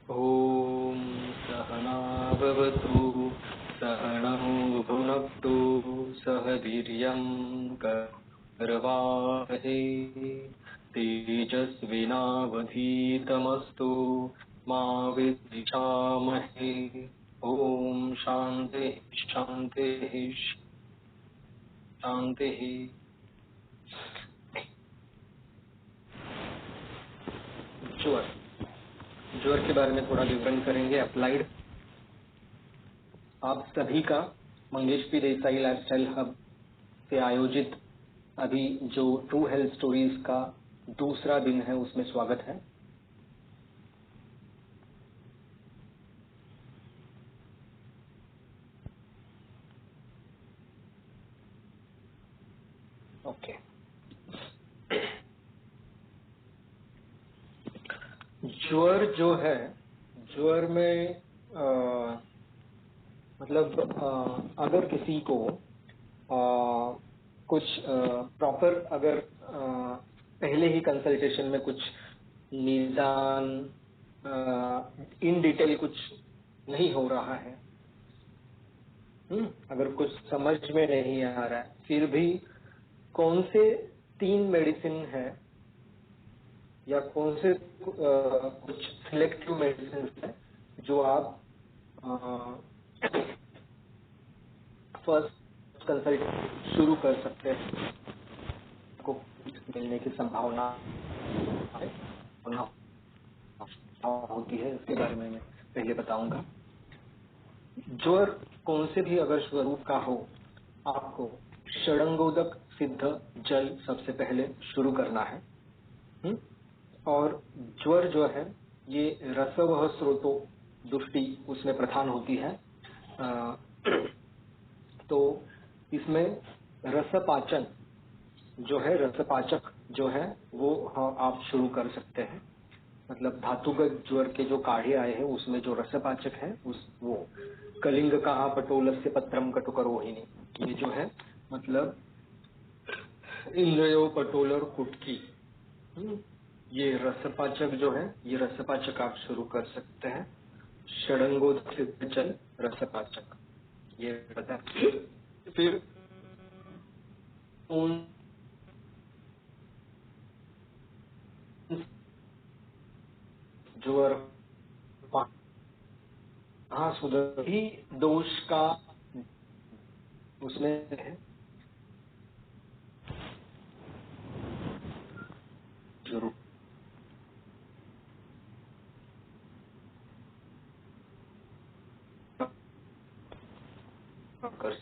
ॐ सहना भवतु सहनौ भुनक्तु सह वीर्यं करवावहै तेजस्विनावधीतमस्तु मा विद्विषावहै। ॐ शान्ति शान्ति शान्ति। ज्वर ज्वर के बारे में थोड़ा विवरण करेंगे। अप्लाइड आप सभी का Mangesh P Desai lifestyle hub से आयोजित अभी जो ट्रू हेल्थ स्टोरीज का दूसरा दिन है उसमें स्वागत है। ओके, ज्वर जो है, ज्वर में मतलब अगर किसी को कुछ प्रॉपर अगर पहले ही कंसल्टेशन में कुछ निदान इन डिटेल कुछ नहीं हो रहा है, अगर कुछ समझ में नहीं आ रहा है, फिर भी कौन से 3 मेडिसिन है या कौन से कुछ सिलेक्टिव मेडिसिन है जो आप फर्स्ट कंसल्ट शुरू कर सकते हैं, आपको मिलने की संभावना होती है, इसके बारे में मैं पहले बताऊंगा। ज्वर कौन से भी अगर स्वरूप का हो, आपको षडंगोदक सिद्ध जल सबसे पहले शुरू करना है। और ज्वर जो है ये रसवह स्रोतो दुष्टि उसमें प्रधान होती है। तो इसमें रसपाचन जो है, रसपाचक जो है वो आप शुरू कर सकते हैं। मतलब धातुगत ज्वर के जो काढ़े आए हैं उसमें जो रसपाचक है उस वो कलिंग कहा पटोलस्य पत्रम कटुकरोहिणी, ये जो है मतलब इंद्रयो पटोलर कुटकी, ये रसपाचक जो है, ये रसपाचक आप शुरू कर सकते हैं। षडंगोदक रसपाचक ये बता। फिर उन ज्वर सुधर ही दोष का उसमें है, शुरू कर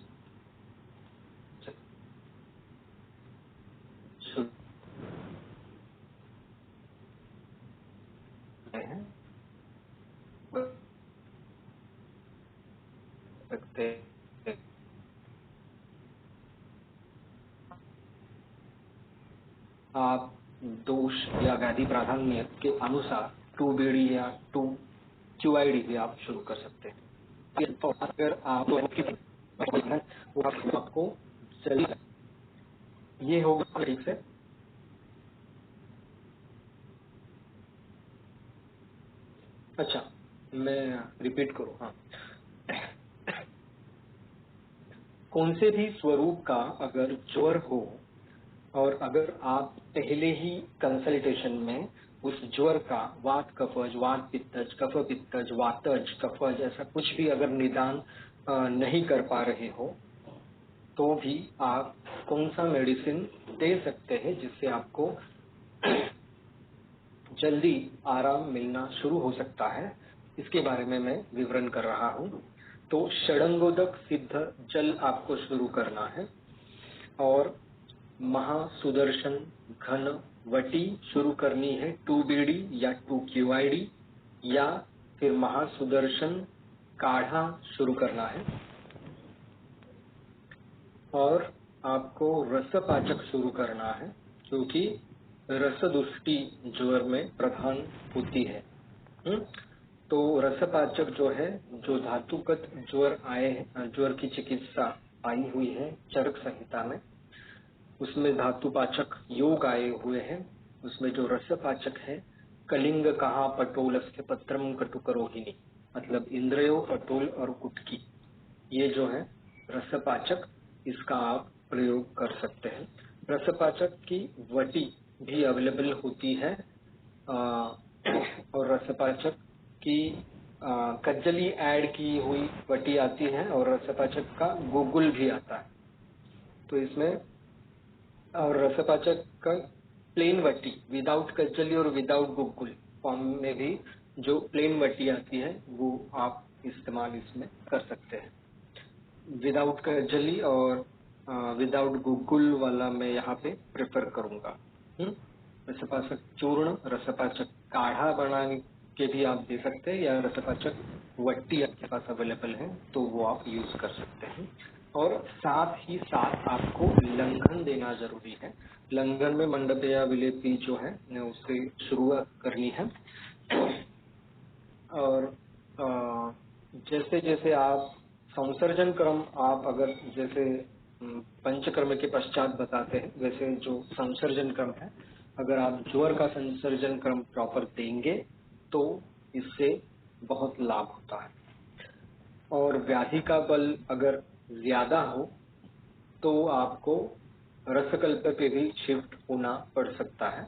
सकते हैं। आप दोष या व्याधि प्राधान्य के अनुसार 2BD या 2QID भी आप शुरू कर सकते हैं। तो अगर आप वो आपको जल्दी ये होगा ठीक से। अच्छा, मैं रिपीट करूँ। हाँ, कौन से भी स्वरूप का अगर ज्वर हो और अगर आप पहले ही कंसल्टेशन में उस ज्वर का वात कफज, वात पित्तज, कफ पित्तज, वातज, कफज ऐसा कुछ भी अगर निदान नहीं कर पा रहे हो, तो भी आप कौन सा मेडिसिन दे सकते हैं जिससे आपको जल्दी आराम मिलना शुरू हो सकता है, इसके बारे में मैं विवरण कर रहा हूँ। तो षडंगोदक सिद्ध जल आपको शुरू करना है और महासुदर्शन घन वटी शुरू करनी है, 2BD या 2QID, या फिर महासुदर्शन काढ़ा शुरू करना है। और आपको रसपाचक शुरू करना है क्योंकि रसदुष्टि ज्वर में प्रधान होती है। तो रसपाचक जो है, जो धातुगत ज्वर आए, ज्वर की चिकित्सा आई हुई है चरक संहिता में, उसमें धातुपाचक योग आए हुए हैं, उसमें जो रसपाचक है कलिंग कहा पटोलस्य पत्रम कटुकरोहिणी, मतलब इंद्रियो, पटोल और कुटकी, ये जो है रसपाचक, इसका आप प्रयोग कर सकते हैं। रसपाचक की वटी भी अवेलेबल होती है और रसपाचक की कज्जली ऐड की हुई वटी आती है और रसपाचक का गुगुल भी आता है। तो इसमें और रसपाचक का प्लेन वटी विदाउट कज्जली और विदाउट गुगुल फॉर्म में भी जो प्लेन वटी आती है वो आप इस्तेमाल इसमें कर सकते हैं। विदाउट कज्जली और विदाउट गुगुल वाला मैं यहाँ पे प्रेफर करूंगा। रसपाचक चूर्ण, रसपाचक काढ़ा बना के भी आप दे सकते हैं, या रसपाचक वट्टी आपके पास अवेलेबल है तो वो आप यूज कर सकते हैं। और साथ ही साथ आपको लंघन देना जरूरी है। लंघन में मंडपेया विलेपी जो है उससे शुरुआत करनी है। और जैसे जैसे आप संसर्जन क्रम आप अगर जैसे पंचकर्म के पश्चात बताते हैं, वैसे जो संसर्जन क्रम है, अगर आप ज्वर का संसर्जन क्रम प्रॉपर देंगे तो इससे बहुत लाभ होता है। और व्याधि का बल अगर ज्यादा हो तो आपको रसकल्प पे भी शिफ्ट होना पड़ सकता है।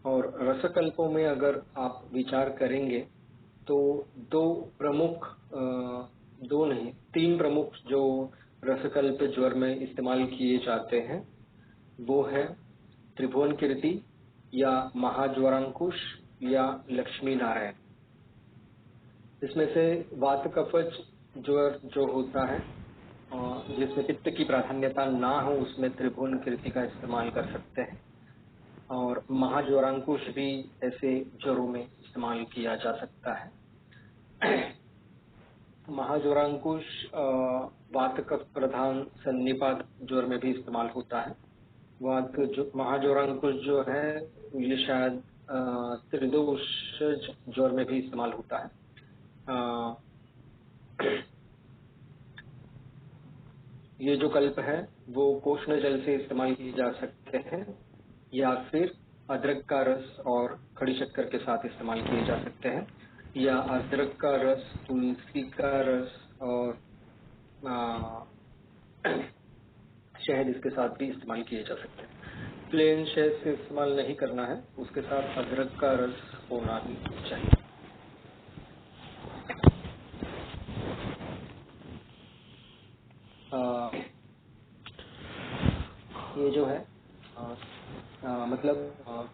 और रसकल्पों में अगर आप विचार करेंगे तो तीन प्रमुख जो रसकल्प ज्वर में इस्तेमाल किए जाते हैं वो है त्रिभुवन कीर्ति या महाज्वरांकुश या लक्ष्मी नारायण। इसमें से वात कफज ज्वर जो होता है जिसमें पित्त की प्राधान्यता ना हो उसमें त्रिभुवन कीर्ति का इस्तेमाल कर सकते हैं। और महाज्वरांकुश भी ऐसे ज्वरों में इस्तेमाल किया जा सकता है। महाज्वरांकुश वात कफ प्रधान सन्निपात ज्वर में भी इस्तेमाल होता है। महाज्वरांकुश जो है ये शायद त्रिदोष ज्वर में भी इस्तेमाल होता है। ये जो कल्प है वो कोष्ण जल से इस्तेमाल किए जा सकते हैं या फिर अदरक का रस और खड़ी शक्कर के साथ इस्तेमाल किए जा सकते हैं, या अदरक का रस, तुलसी का रस और शहद इसके साथ भी इस्तेमाल किए जा सकते हैं। प्लेन शहद से इस्तेमाल नहीं करना है, उसके साथ अदरक का रस होना ही चाहिए। ये जो है मतलब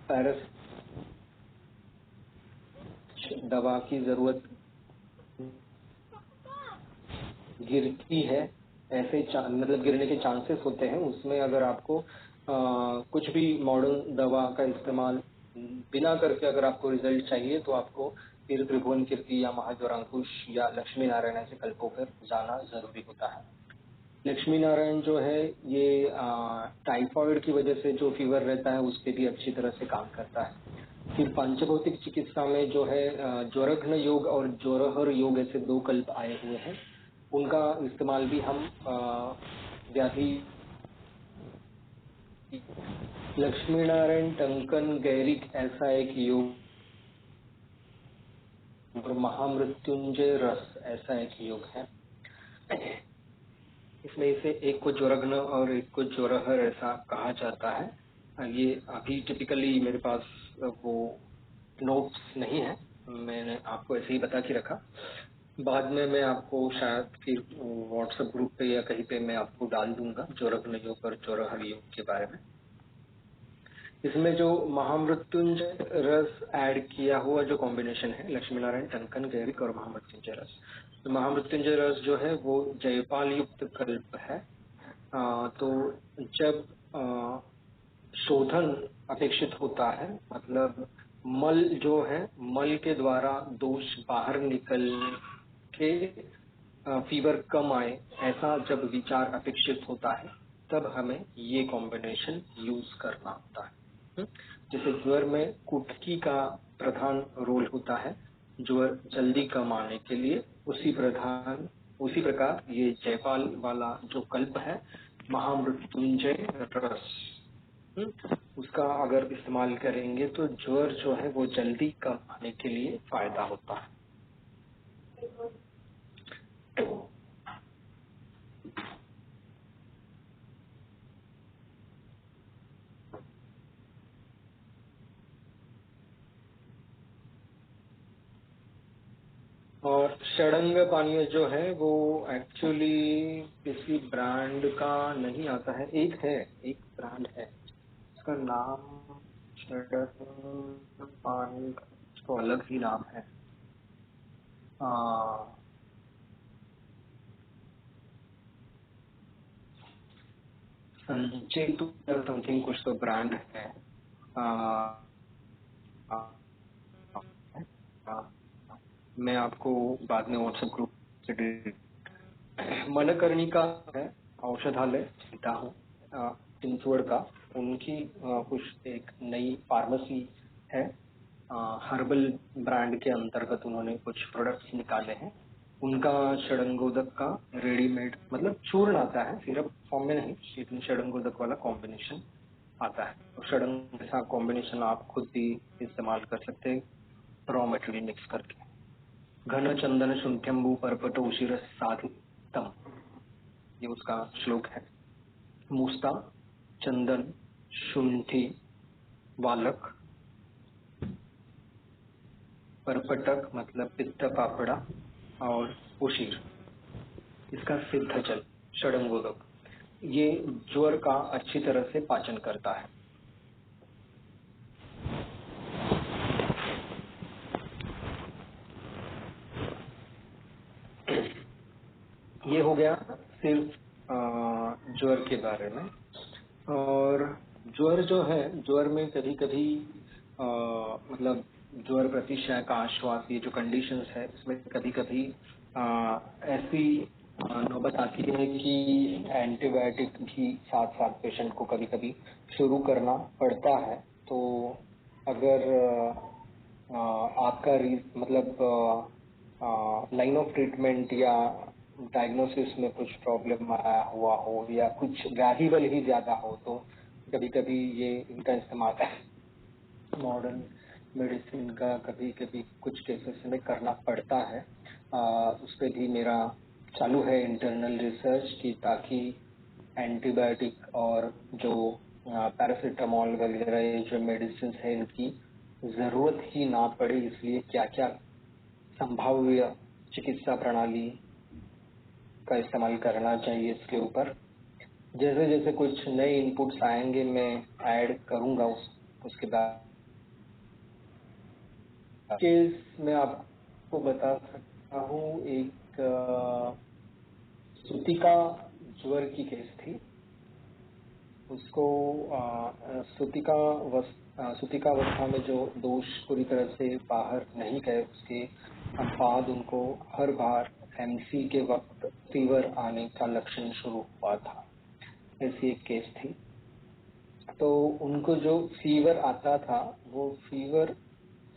पैरस दवा की जरूरत गिरती है, ऐसे मतलब गिरने के चांसेस होते हैं, उसमें अगर आपको कुछ भी मॉडर्न दवा का इस्तेमाल बिना करके अगर आपको रिजल्ट चाहिए तो आपको फिर त्रिभुवन कीर्ति या महाज्वरांकुश या लक्ष्मी नारायण ऐसे कल्पों पर जाना जरूरी होता है। लक्ष्मी नारायण जो है ये टाइफॉइड की वजह से जो फीवर रहता है उस पर भी अच्छी तरह से काम करता है। फिर पंचभौतिक चिकित्सा में जो है ज्वरघ्न योग और ज्वरहर योग ऐसे दो कल्प आए हुए हैं, उनका इस्तेमाल भी हम व्याधि लक्ष्मी नारायण टंकन गैरिक ऐसा एक योग और महामृत्युंजय रस ऐसा एक योग है। इसमें से एक को ज्वरघ्न और एक को ज्वरहर ऐसा कहा जाता है। ये अभी टिपिकली मेरे पास वो नोट्स नहीं है, मैंने आपको ऐसे ही बता के रखा। बाद में मैं आपको शायद फिर व्हाट्सएप ग्रुप पे या कहीं पे मैं आपको डाल दूंगा ज्वरघ्न योग और ज्वरहर योग के बारे में। इसमें जो महामृत्युंजय रस ऐड किया हुआ जो कॉम्बिनेशन है लक्ष्मी नारायण टंकन गैरिक और महामृत्युंजय रस, तो महामृत्युंजय रस जो है वो जयपाल युक्त कल्प है। तो जब शोधन अपेक्षित होता है, मतलब मल जो है मल के द्वारा दोष बाहर निकल के फीवर कम आए, ऐसा जब विचार अपेक्षित होता है तब हमें ये कॉम्बिनेशन यूज करना होता है। जैसे ज्वर में कुटकी का प्रधान रोल होता है ज्वर जल्दी कम आने के लिए, उसी प्रकार ये जयपाल वाला जो कल्प है महामृत्युंजय रस, उसका अगर इस्तेमाल करेंगे तो ज्वर जो है वो जल्दी कम आने के लिए फायदा होता है। और षडंग पानीय जो है वो एक्चुअली किसी ब्रांड का नहीं आता है, एक ब्रांड है, उसका नाम षडंग पानी का उसको अलग ही नाम है। संजय टू समथिंग कुछ तो ब्रांड है। आ, आ, आ, मैं आपको बाद में व्हाट्सएप ग्रुप से मनकर्णिका है, औषधालय सीता हूँ चिंचवड़ का, उनकी कुछ एक नई फार्मेसी है, हर्बल ब्रांड के अंतर्गत उन्होंने कुछ प्रोडक्ट्स निकाले हैं। उनका षडंगोदक का रेडीमेड मतलब चूर्ण आता है, सिरप फॉर्म में नहीं, लेकिन षडंगोदक वाला कॉम्बिनेशन आता है। तो षडंग का कॉम्बिनेशन आप खुद भी इस्तेमाल कर सकते हैं रॉ मटेरियल मिक्स करके। घन चंदन शुंठ्यंबु परपट उशिर साधितम, ये उसका श्लोक है। मूस्ता, चंदन, शुंठी, वालक, परपटक मतलब पित्त पापड़ा और उशीर, इसका सिद्ध जल षडंगोदक, ये ज्वर का अच्छी तरह से पाचन करता है। ये हो गया सिर्फ ज्वर के बारे में। और ज्वर जो है, ज्वर में कभी कभी मतलब ज्वर प्रतिशय का आश्वास, ये जो कंडीशंस है इसमें कभी कभी ऐसी नौबत आती है कि एंटीबायोटिक भी साथ साथ पेशेंट को कभी कभी शुरू करना पड़ता है। तो अगर आपका मतलब लाइन ऑफ ट्रीटमेंट या डायग्नोसिस में कुछ प्रॉब्लम आया हुआ हो या कुछ व्याधिबल ही ज्यादा हो तो कभी कभी ये इनका इस्तेमाल मॉडर्न मेडिसिन का कभी कभी कुछ केसेस में करना पड़ता है। उस पर भी मेरा चालू है इंटरनल रिसर्च की, ताकि एंटीबायोटिक और जो पैरासीटामोल वगैरह ये जो मेडिसिन है इनकी जरूरत ही ना पड़े, इसलिए क्या क्या संभाव्य चिकित्सा प्रणाली का इस्तेमाल करना चाहिए इसके ऊपर। जैसे जैसे कुछ नए इनपुट्स आएंगे मैं ऐड करूंगा उसके बाद। केस मैं आपको बता सकता हूँ, एक सुतिका ज्वर की केस थी। उसको सुतिकावस्था में जो दोष पूरी तरह से बाहर नहीं गए, उसके बाद उनको हर बार एमसी के वक्त फीवर आने का लक्षण शुरू हुआ था। ऐसी एक केस थी। तो उनको जो फीवर आता था वो फीवर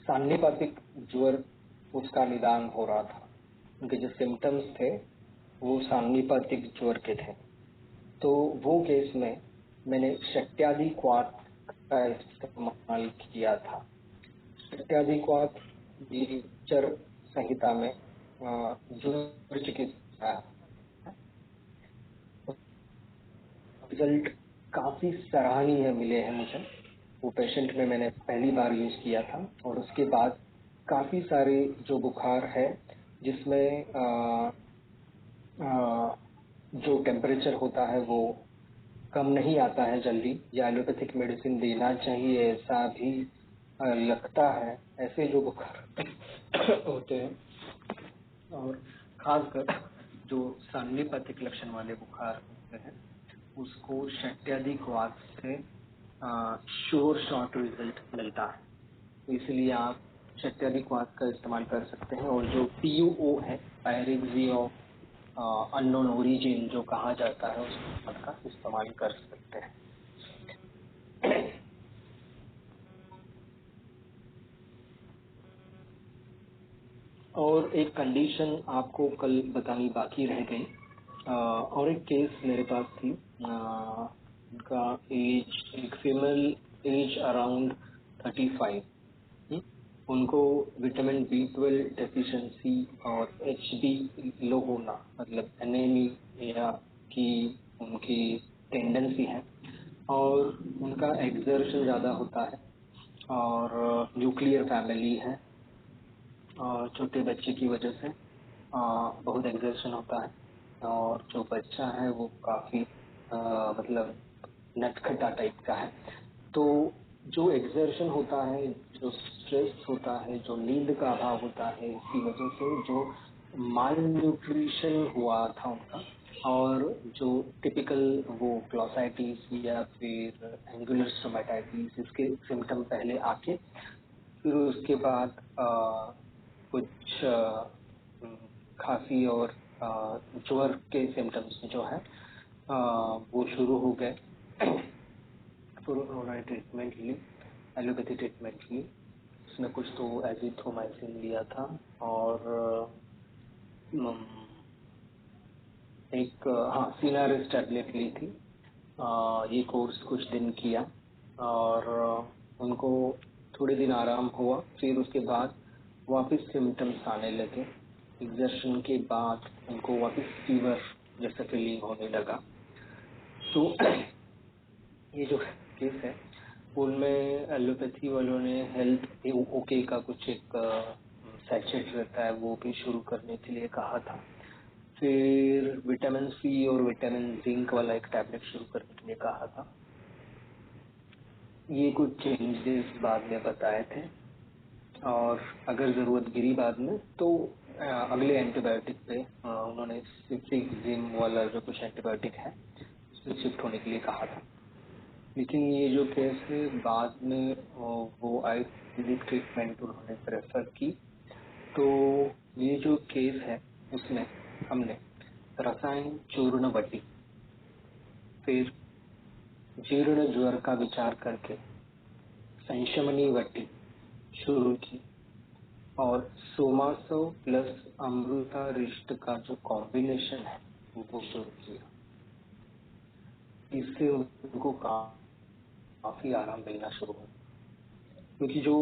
सान्निपातिक ज्वर उसका निदान हो रहा था। उनके जो सिम्टम्स थे वो सान्निपातिक ज्वर के थे। तो वो केस में मैंने शक्त्यादिक्वाथ का इस्तेमाल किया था। शक्त्यादिक्वाथ चर संहिता में ज्वर चिकित्सा रिजल्ट काफी सराहनीय मिले हैं मुझे। वो पेशेंट में मैंने पहली बार यूज किया था और उसके बाद काफी सारे जो बुखार है जिसमें जो टेम्परेचर होता है वो कम नहीं आता है जल्दी, या एलोपैथिक मेडिसिन देना चाहिए ऐसा भी लगता है, ऐसे जो बुखार होते हैं और खासकर जो सान्निपातिक लक्षण वाले बुखार होते हैं उसको शक्त्यादिक्वाथ से श्योर शॉर्ट रिजल्ट मिलता है। तो इसलिए आप शक्त्यादिक्वाथ का इस्तेमाल कर सकते हैं। और जो PUO है, पायरेक्सी ऑफ अननोन ओरिजिन जो कहा जाता है, उस का इस्तेमाल कर सकते हैं। और एक कंडीशन आपको कल बतानी बाकी रह गई। और एक केस मेरे पास थी, उनका एज, एक फीमेल एज अराउंड 35। उनको विटामिन B12 डेफिशिएंसी और HB लो होना, मतलब एनीमिया की उनकी टेंडेंसी है, और उनका एक्सर्शन ज़्यादा होता है, और न्यूक्लियर फैमिली है, और छोटे बच्चे की वजह से बहुत एक्सर्शन होता है, और जो बच्चा है वो काफ़ी मतलब नटखटा टाइप का है। तो जो एक्सर्शन होता है, जो स्ट्रेस होता है, जो नींद का अभाव होता है, इसकी वजह से जो माल न्यूट्रिशन हुआ था उनका, और जो टिपिकल वो ग्लॉसाइटिस या फिर एंगुलर स्टोमेटाइटिस, इसके सिम्टम पहले आके फिर उसके बाद कुछ खांसी और ज्वर के सिम्टम्स जो है वो शुरू हो गए। फिर उन्होंने ट्रीटमेंट ली, एलोपैथी ट्रीटमेंट ली। उसमें कुछ तो एजिथ्रोमाइसिन लिया था, और एक हाँ सिनारिस टैबलेट ली थी। ये कोर्स कुछ दिन किया, और उनको थोड़े दिन आराम हुआ। फिर उसके बाद वापस सिम्टम्स आने लगे। एग्जर्शन के बाद उनको वापस फीवर जैसा फीलिंग होने लगा। तो ये जो केस है उनमें एलोपैथी वालों ने हेल्थ ओके का कुछ एक सैचेट रहता है, वो भी शुरू करने के लिए कहा था। फिर विटामिन C और विटामिन जिंक वाला एक टैबलेट शुरू करने के लिए कहा था। ये कुछ चेंजेस बाद में बताए थे, और अगर जरूरत गिरी बाद में तो अगले एंटीबायोटिक पे उन्होंने सिफ्रिक्जिम वाला जो कुछ एंटीबायोटिक है उसमें शिफ्ट होने के लिए कहा था। लेकिन ये जो केस है बाद में वो आयुर्वेदिक ट्रीटमेंट उन्होंने प्रेफर की। तो ये जो केस है उसमें हमने रसायन चूर्ण वटी, फिर जीर्ण ज्वर का विचार करके संशमनी वटी शुरू की, और सोमासो प्लस अमृतारिष्ट का जो कॉम्बिनेशन है वो शुरू किया। इससे उनको काफी आराम मिलना शुरू हुआ, क्योंकि जो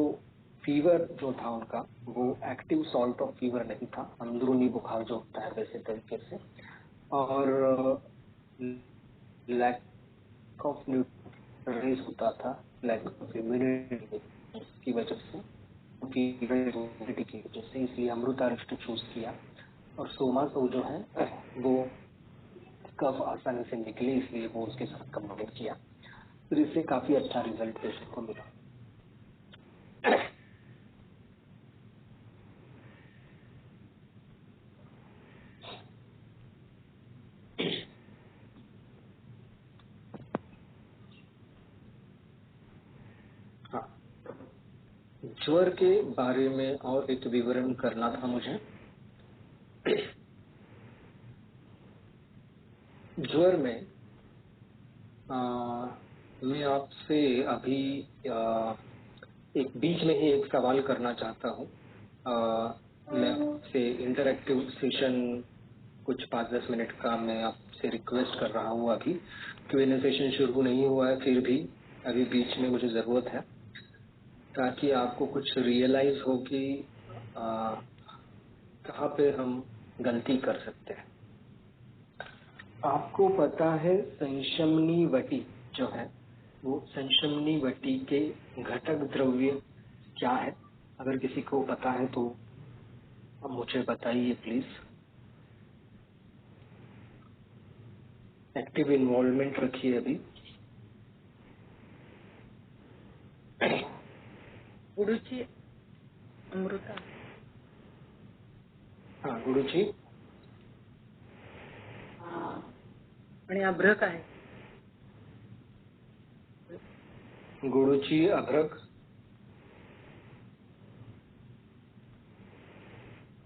फीवर जो था उनका वो एक्टिव सॉल्ट ऑफ फीवर नहीं था, अंदरूनी बुखार जो होता है वैसे तरीके से, और लैक ऑफ न्यूट्रिएंट्स होता था, लैक ऑफ इम्यूनिटी की वजह से, इम्यूनिटी की वजह से, इसलिए अमृतारिष्ट चूज किया। और सोमासो जो है वो कफ आसानी से निकले, इसलिए वो उसके साथ कंबाइन किया। फिर इससे काफी अच्छा रिजल्ट पेशेंट को मिला। हाँ, ज्वर के बारे में और एक विवरण करना था मुझे। ज्वर में मैं आपसे अभी एक बीच में ही एक सवाल करना चाहता हूँ। मैं आपसे इंटरैक्टिव सेशन कुछ 5-10 मिनट का मैं आपसे रिक्वेस्ट कर रहा हूँ। अभी Q&A सेशन शुरू नहीं हुआ है, फिर भी अभी बीच में मुझे जरूरत है, ताकि आपको कुछ रियलाइज हो कि कहाँ पे हम गलती कर सकते हैं। आपको पता है संशमनी वटी जो है वो संशमनी वटी के घटक द्रव्य क्या है? अगर किसी को पता है तो अब मुझे बताइए प्लीज। एक्टिव इन्वॉल्वमेंट रखिए अभी। गुरुजी अमृता हाँ गुरु जी। आणि अभ्र काय गुरु जी अभ्रक,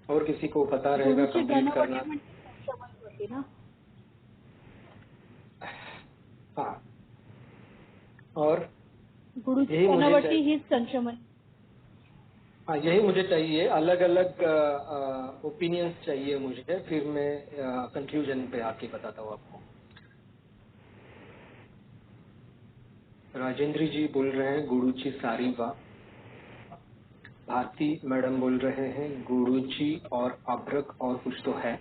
और किसी को पता रहेगा गुरुची कंप्लीट घनवटी करना। म्हणजे संशमन होती ना. हाँ, और गुरुची यही मुझे घनवटी चाहिए। हीच संशमन. हाँ यही मुझे चाहिए, अलग अलग ओपिनियंस चाहिए मुझे, फिर मैं कंक्लूजन पे आके बताता हूँ आपको। राजेंद्र जी बोल रहे हैं गुरुची सारीवा। भारती मैडम बोल रहे हैं गुरुची और अभ्रक और कुछ तो है।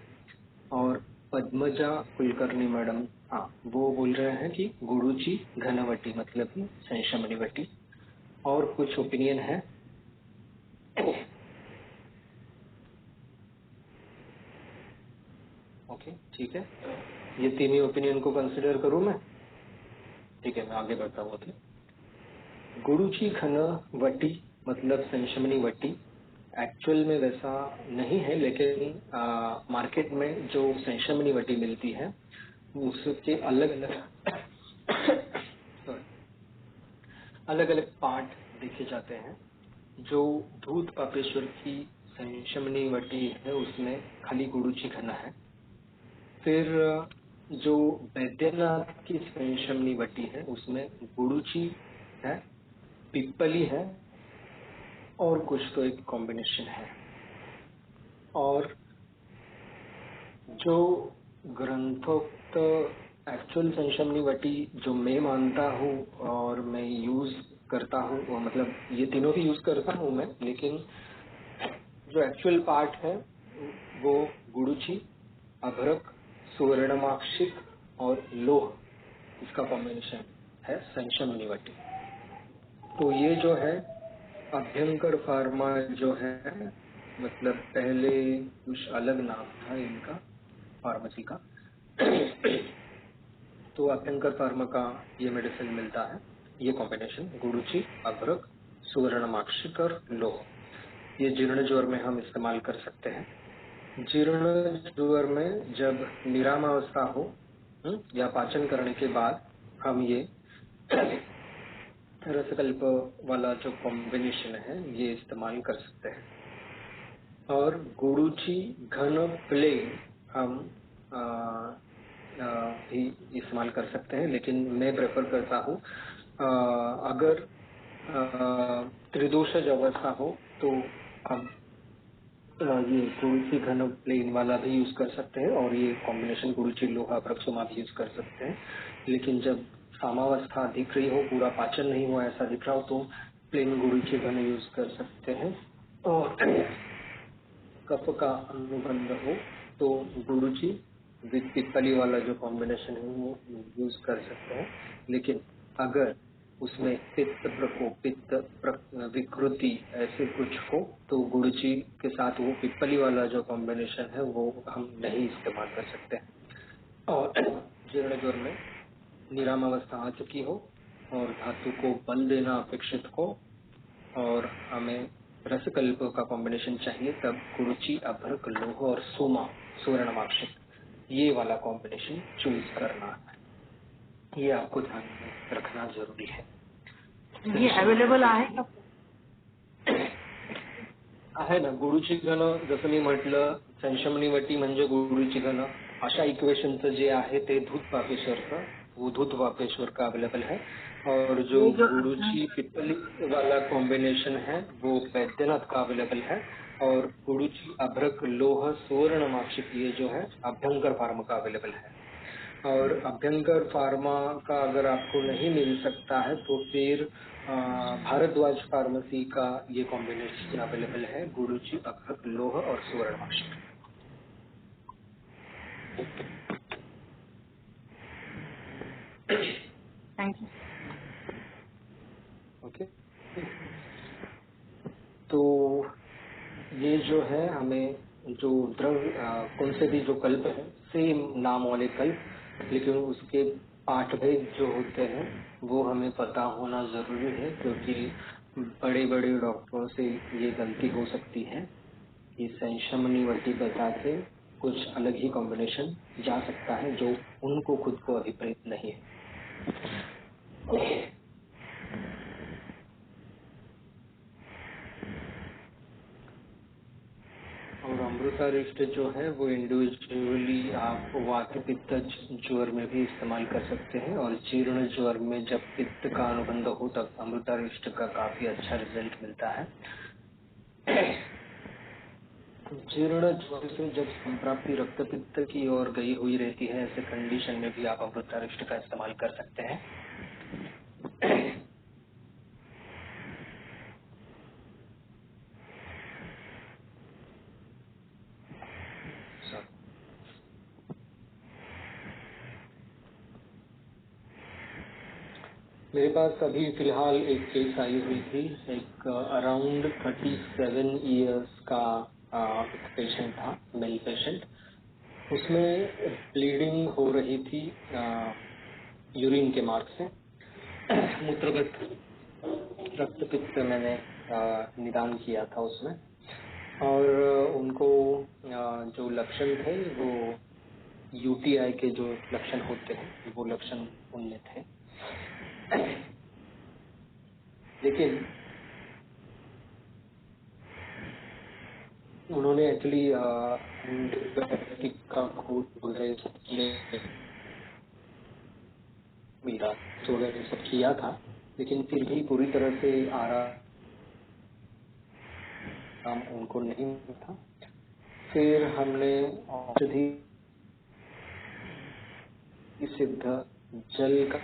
और पद्मजा कुलकर्णी मैडम, हाँ, वो बोल रहे हैं कि गुरुची घनवटी मतलब कि संशमनिवटी। और कुछ ओपिनियन है? ओके, ठीक है, ये तीन ही ओपिनियन को कंसिडर करूं मैं? ठीक है, मैं आगे बढ़ता हूँ। ओके, गुरुची घनवटी मतलब संशमनी वटी एक्चुअल में वैसा नहीं है, लेकिन मार्केट में जो संशमनी वटी मिलती है उसके अलग अलग पार्ट देखे जाते हैं। जो धूत पापेश्वर की संशमनी वटी है उसमें खाली गुरुची घना है। फिर जो बैद्यनाथ की संशमनी वटी है उसमें गुरुची है, पिप्पली है और कुछ तो एक कॉम्बिनेशन है। और जो ग्रंथोक्त एक्चुअल संशमनी वटी जो मैं मानता हूँ और मैं यूज करता हूँ, मतलब ये तीनों भी यूज करता हूँ मैं, लेकिन जो एक्चुअल पार्ट है वो गुरुची, अभ्रक, सुवर्णमाक्षिक और लोह, इसका कॉम्बिनेशन है संशमनी वटी। तो ये जो है अभ्यंकर फार्मा जो है, मतलब पहले कुछ अलग नाम था इनका फार्मेसी का। तो अभ्यंकर फार्मा का ये मेडिसिन मिलता है, ये कॉम्बिनेशन गुरुची, अभ्रक, सुवर्णमाक्षिक और लोह। ये जीर्ण ज्वर में हम इस्तेमाल कर सकते हैं। जीर्ण ज्वर में जब निरामावस्था हो या पाचन करने के बाद हम ये रसकल्प वाला जो कॉम्बिनेशन है ये इस्तेमाल कर सकते हैं। और गुरुची घन प्लेन हम भी इस्तेमाल कर सकते हैं, लेकिन मैं प्रेफर करता हूँ अगर त्रिदोषज अवस्था हो तो हम ये गुरुची घन प्लेन वाला भी यूज कर सकते हैं और ये कॉम्बिनेशन गुरुची लोहा प्रक्षुमा भी यूज कर सकते हैं। लेकिन जब सामावस्था दिख रही हो, पूरा पाचन नहीं हुआ ऐसा दिख रहा हो, तो प्लेन गुरुची घन यूज कर सकते हैं। और कफ का अनुबंध हो तो गुरुची विद पिप्पली वाला जो कॉम्बिनेशन है वो यूज कर सकते हैं। लेकिन अगर उसमें पित्त प्रकोप, विकृति ऐसे कुछ हो तो गुरुची के साथ वो पिप्पली वाला जो कॉम्बिनेशन है वो हम नहीं इस्तेमाल कर सकते। और जीर्ण ज्वर में निराम अवस्था आ चुकी हो और धातु को बल देना अपेक्षित हो और हमें रसकल्प का कॉम्बिनेशन चाहिए, तब गुरुची, अभ्रक, लोह और सोमा, सुवर्णमाक्षिक, ये वाला कॉम्बिनेशन चूज करना है। ये आपको ध्यान में रखना जरूरी है। ये अवेलेबल आहे का? आहे ना, गुरुची घन जसं मी म्हटलं, संशमनी वटी म्हणजे गुरुची घन, अशा इक्वेशनचं जे आहे ते धूत पापेश्वरचं, वो धूत पापेश्वर का अवेलेबल है। और जो गुरुची पिप्पली वाला कॉम्बिनेशन है वो बैद्यनाथ का अवेलेबल है। और गुरुची, अभ्रक, लोह, सुवर्णमाक्षिक ये जो है अभ्यंकर फार्मा का अवेलेबल है। और अभ्यंकर फार्मा का अगर आपको नहीं मिल सकता है तो फिर भारद्वाज फार्मेसी का ये कॉम्बिनेशन अवेलेबल है, गुरुची, अभ्रक, लोह और सुवर्णमाक्षिक। Thank you. ओके, तो ये जो है हमें जो द्रव्य कौन से भी जो कल्प है, सेम नाम वाले कल्प, लेकिन उसके पाठभेद जो होते हैं वो हमें पता होना जरूरी है, क्योंकि बड़े बड़े डॉक्टरों से ये गलती हो सकती है कि संशमनी वटी बता के कुछ अलग ही कॉम्बिनेशन जा सकता है जो उनको खुद को अभिप्रेत नहीं है। और अमृतारिष्ट जो है वो इंडिविजुअली आप वात पित्त ज्वर में भी इस्तेमाल कर सकते हैं। और जीर्ण ज्वर में जब पित्त का अनुबंध हो तब अमृतारिष्ट का काफी अच्छा रिजल्ट मिलता है। जीर्ण ज्वर से जब संप्राप्ति रक्त पित्त की ओर गई हुई रहती है, ऐसे कंडीशन में भी आप अमृतारिष्ट का इस्तेमाल कर सकते हैं। मेरे पास अभी फिलहाल एक केस आई हुई थी। एक अराउंड 37 इयर्स का एक पेशेंट था, मेल पेशेंट। उसमें ब्लीडिंग हो रही थी यूरिन के मार्ग से। मूत्रगत रक्तपित्त मैंने निदान किया था उसमें, और उनको जो लक्षण थे वो यूटीआई के जो लक्षण होते हैं वो लक्षण उनमें थे। लेकिन उन्होंने एक्चुअली एंटीबायोटिक का कोर्स वगैरह सब मिला वगैरह सब किया था, लेकिन फिर भी पूरी तरह से आराम उनको नहीं मिला था। फिर हमने औषधि सिद्ध जल का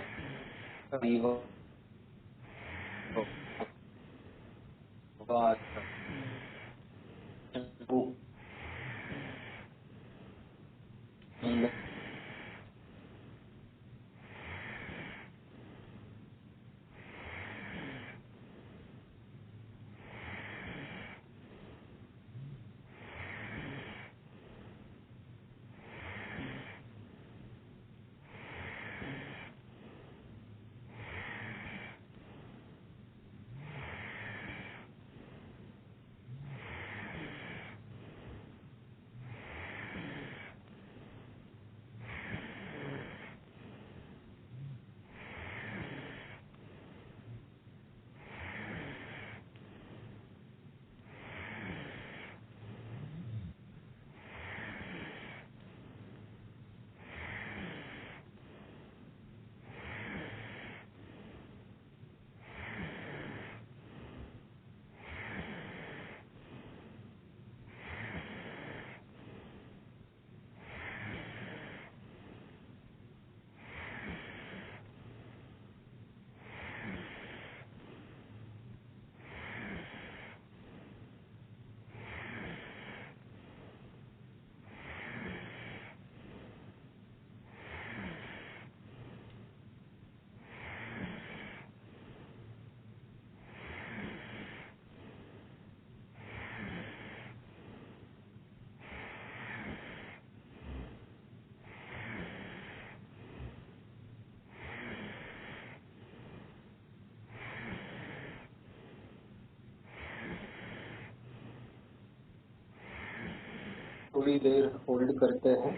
थोड़ी देर होल्ड करते हैं।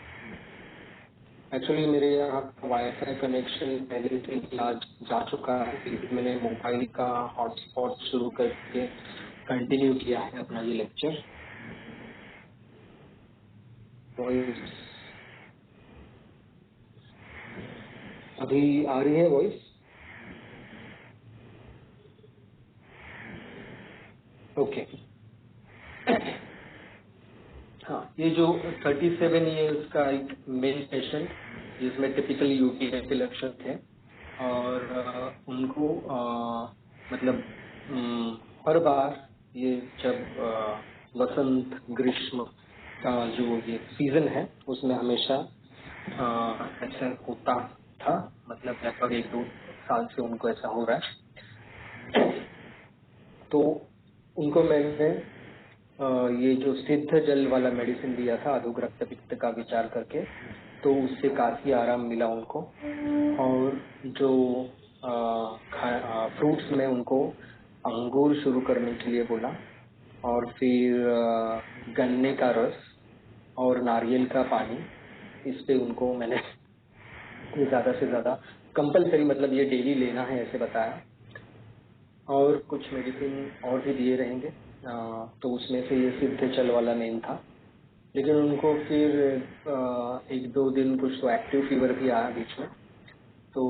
एक्चुअली मेरे यहाँ वाईफाई कनेक्शन पहले से ही आज जा चुका है, फिर मैंने मोबाइल का हॉटस्पॉट शुरू करके कंटिन्यू किया है अपना ये लेक्चर। वॉइस अभी आ रही है वॉइस? ओके। हाँ, ये जो 37 इयर्स का एक मेल पेशेंट जिसमें टिपिकल यूटीआई के लक्षण थे, और उनको मतलब हर बार ये जब वसंत ग्रीष्म का जो ये सीजन है उसमें हमेशा ऐसा होता था। मतलब लगभग 1-2 साल से उनको ऐसा हो रहा है। तो उनको मैंने ये जो सिद्ध जल वाला मेडिसिन दिया था अधुग रक्तपित्त का विचार करके, तो उससे काफी आराम मिला उनको। और जो फ्रूट्स में उनको अंगूर शुरू करने के लिए बोला, और फिर गन्ने का रस और नारियल का पानी, इस पे उनको मैंने ज्यादा से ज्यादा कंपलसरी, मतलब ये डेली लेना है ऐसे बताया। और कुछ मेडिसिन और भी दिए रहेंगे, तो उसमें से ये सिद्ध जल वाला मेन था। लेकिन उनको फिर 1-2 दिन कुछ तो एक्टिव फीवर भी आया बीच में। तो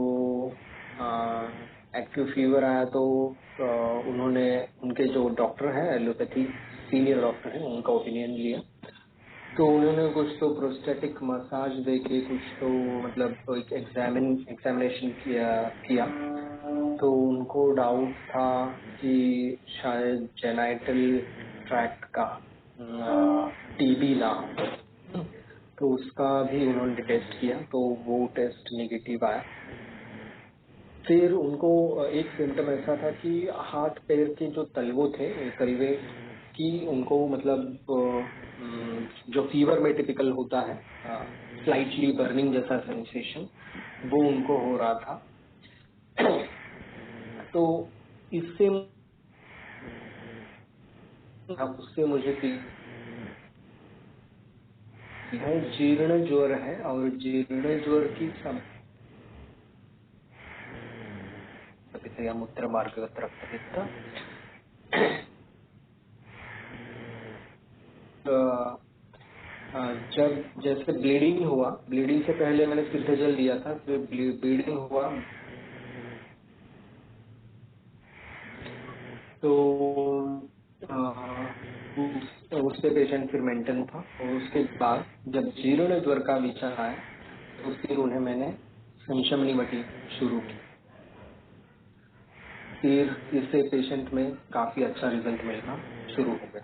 एक्टिव फीवर आया तो उन्होंने, उनके जो डॉक्टर हैं एलोपैथी सीनियर डॉक्टर हैं, उनका ओपिनियन लिया। तो उन्होंने कुछ तो प्रोस्टेटिक मसाज दे के कुछ तो मतलब एक एग्जामिनेशन किया। तो उनको डाउट था कि शायद जेनाइटल ट्रैक्ट का टीबी ना हो। तो उसका भी उन्होंने टेस्ट किया, तो वो टेस्ट नेगेटिव आया। फिर उनको एक सिम्टम ऐसा था कि हाथ पैर के जो तलवों थे करीबे कि उनको मतलब जो फीवर में टिपिकल होता है स्लाइटली बर्निंग जैसा सेंसेशन वो उनको हो रहा था। तो इससे उससे मुझे है जीर्ण ज्वर है और जीर्ण ज्वर की या मूत्र मार्ग रक्तपित्त जब जैसे ब्लीडिंग हुआ, ब्लीडिंग से पहले मैंने सिद्ध जल दिया था, फिर ब्लीडिंग हुआ तो उस पे पेशेंट फिर मेंटेन था। और उसके बाद जब जीर्ण ज्वर का विचार आया तो फिर उन्हें मैंने संशमनी वटी शुरू की। फिर इससे पेशेंट में काफी अच्छा रिजल्ट मिलना शुरू हो गया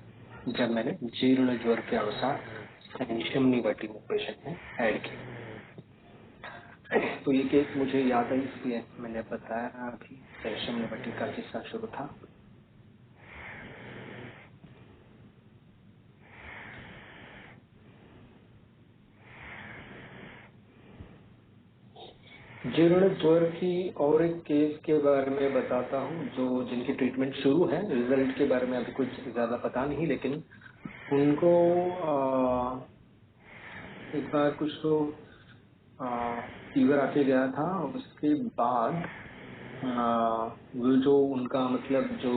जब मैंने जीर्ण ज्वर के अनुसार संशमनी वटी में पेशेंट में ऐड की। तो ये केस मुझे याद है इसलिए मैंने बताया अभी संशमनी वटी का किस्सा शुरू था। जीर्ण ज्वर की और एक केस के बारे में बताता हूँ जो जिनकी ट्रीटमेंट शुरू है। रिजल्ट के बारे में अभी कुछ ज्यादा पता नहीं, लेकिन उनको एक बार कुछ तो फीवर आके गया था। उसके बाद वो जो उनका मतलब जो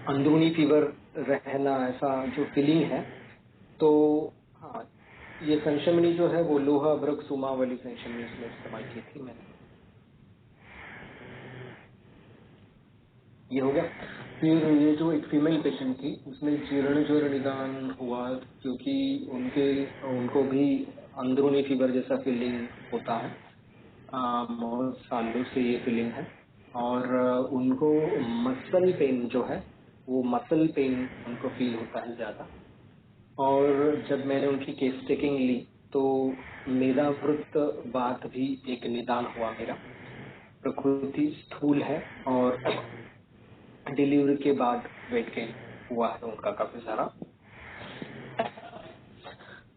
अंदरूनी फीवर रहना ऐसा जो फीलिंग है, तो हाँ ये संशमनी जो है वो लोहा अभ्रक सुमा वाली संशमनी इसमें इस्तेमाल की थी मैंने। ये हो गया। फिर ये जो एक फीमेल पेशेंट थी उसमें जीर्ण ज्वर निदान हुआ क्योंकि उनको भी अंदरूनी फीवर जैसा फीलिंग होता है। बहुत सालों से ये फीलिंग है और उनको मसल पेन जो है वो मसल पेन उनको फील होता है ज्यादा। और जब मैंने उनकी केस टेकिंग ली तो मेदावृत्त वात भी एक निदान हुआ मेरा। प्रकृति स्थूल है और डिलीवरी के बाद वेट गेन हुआ है उनका काफी सारा।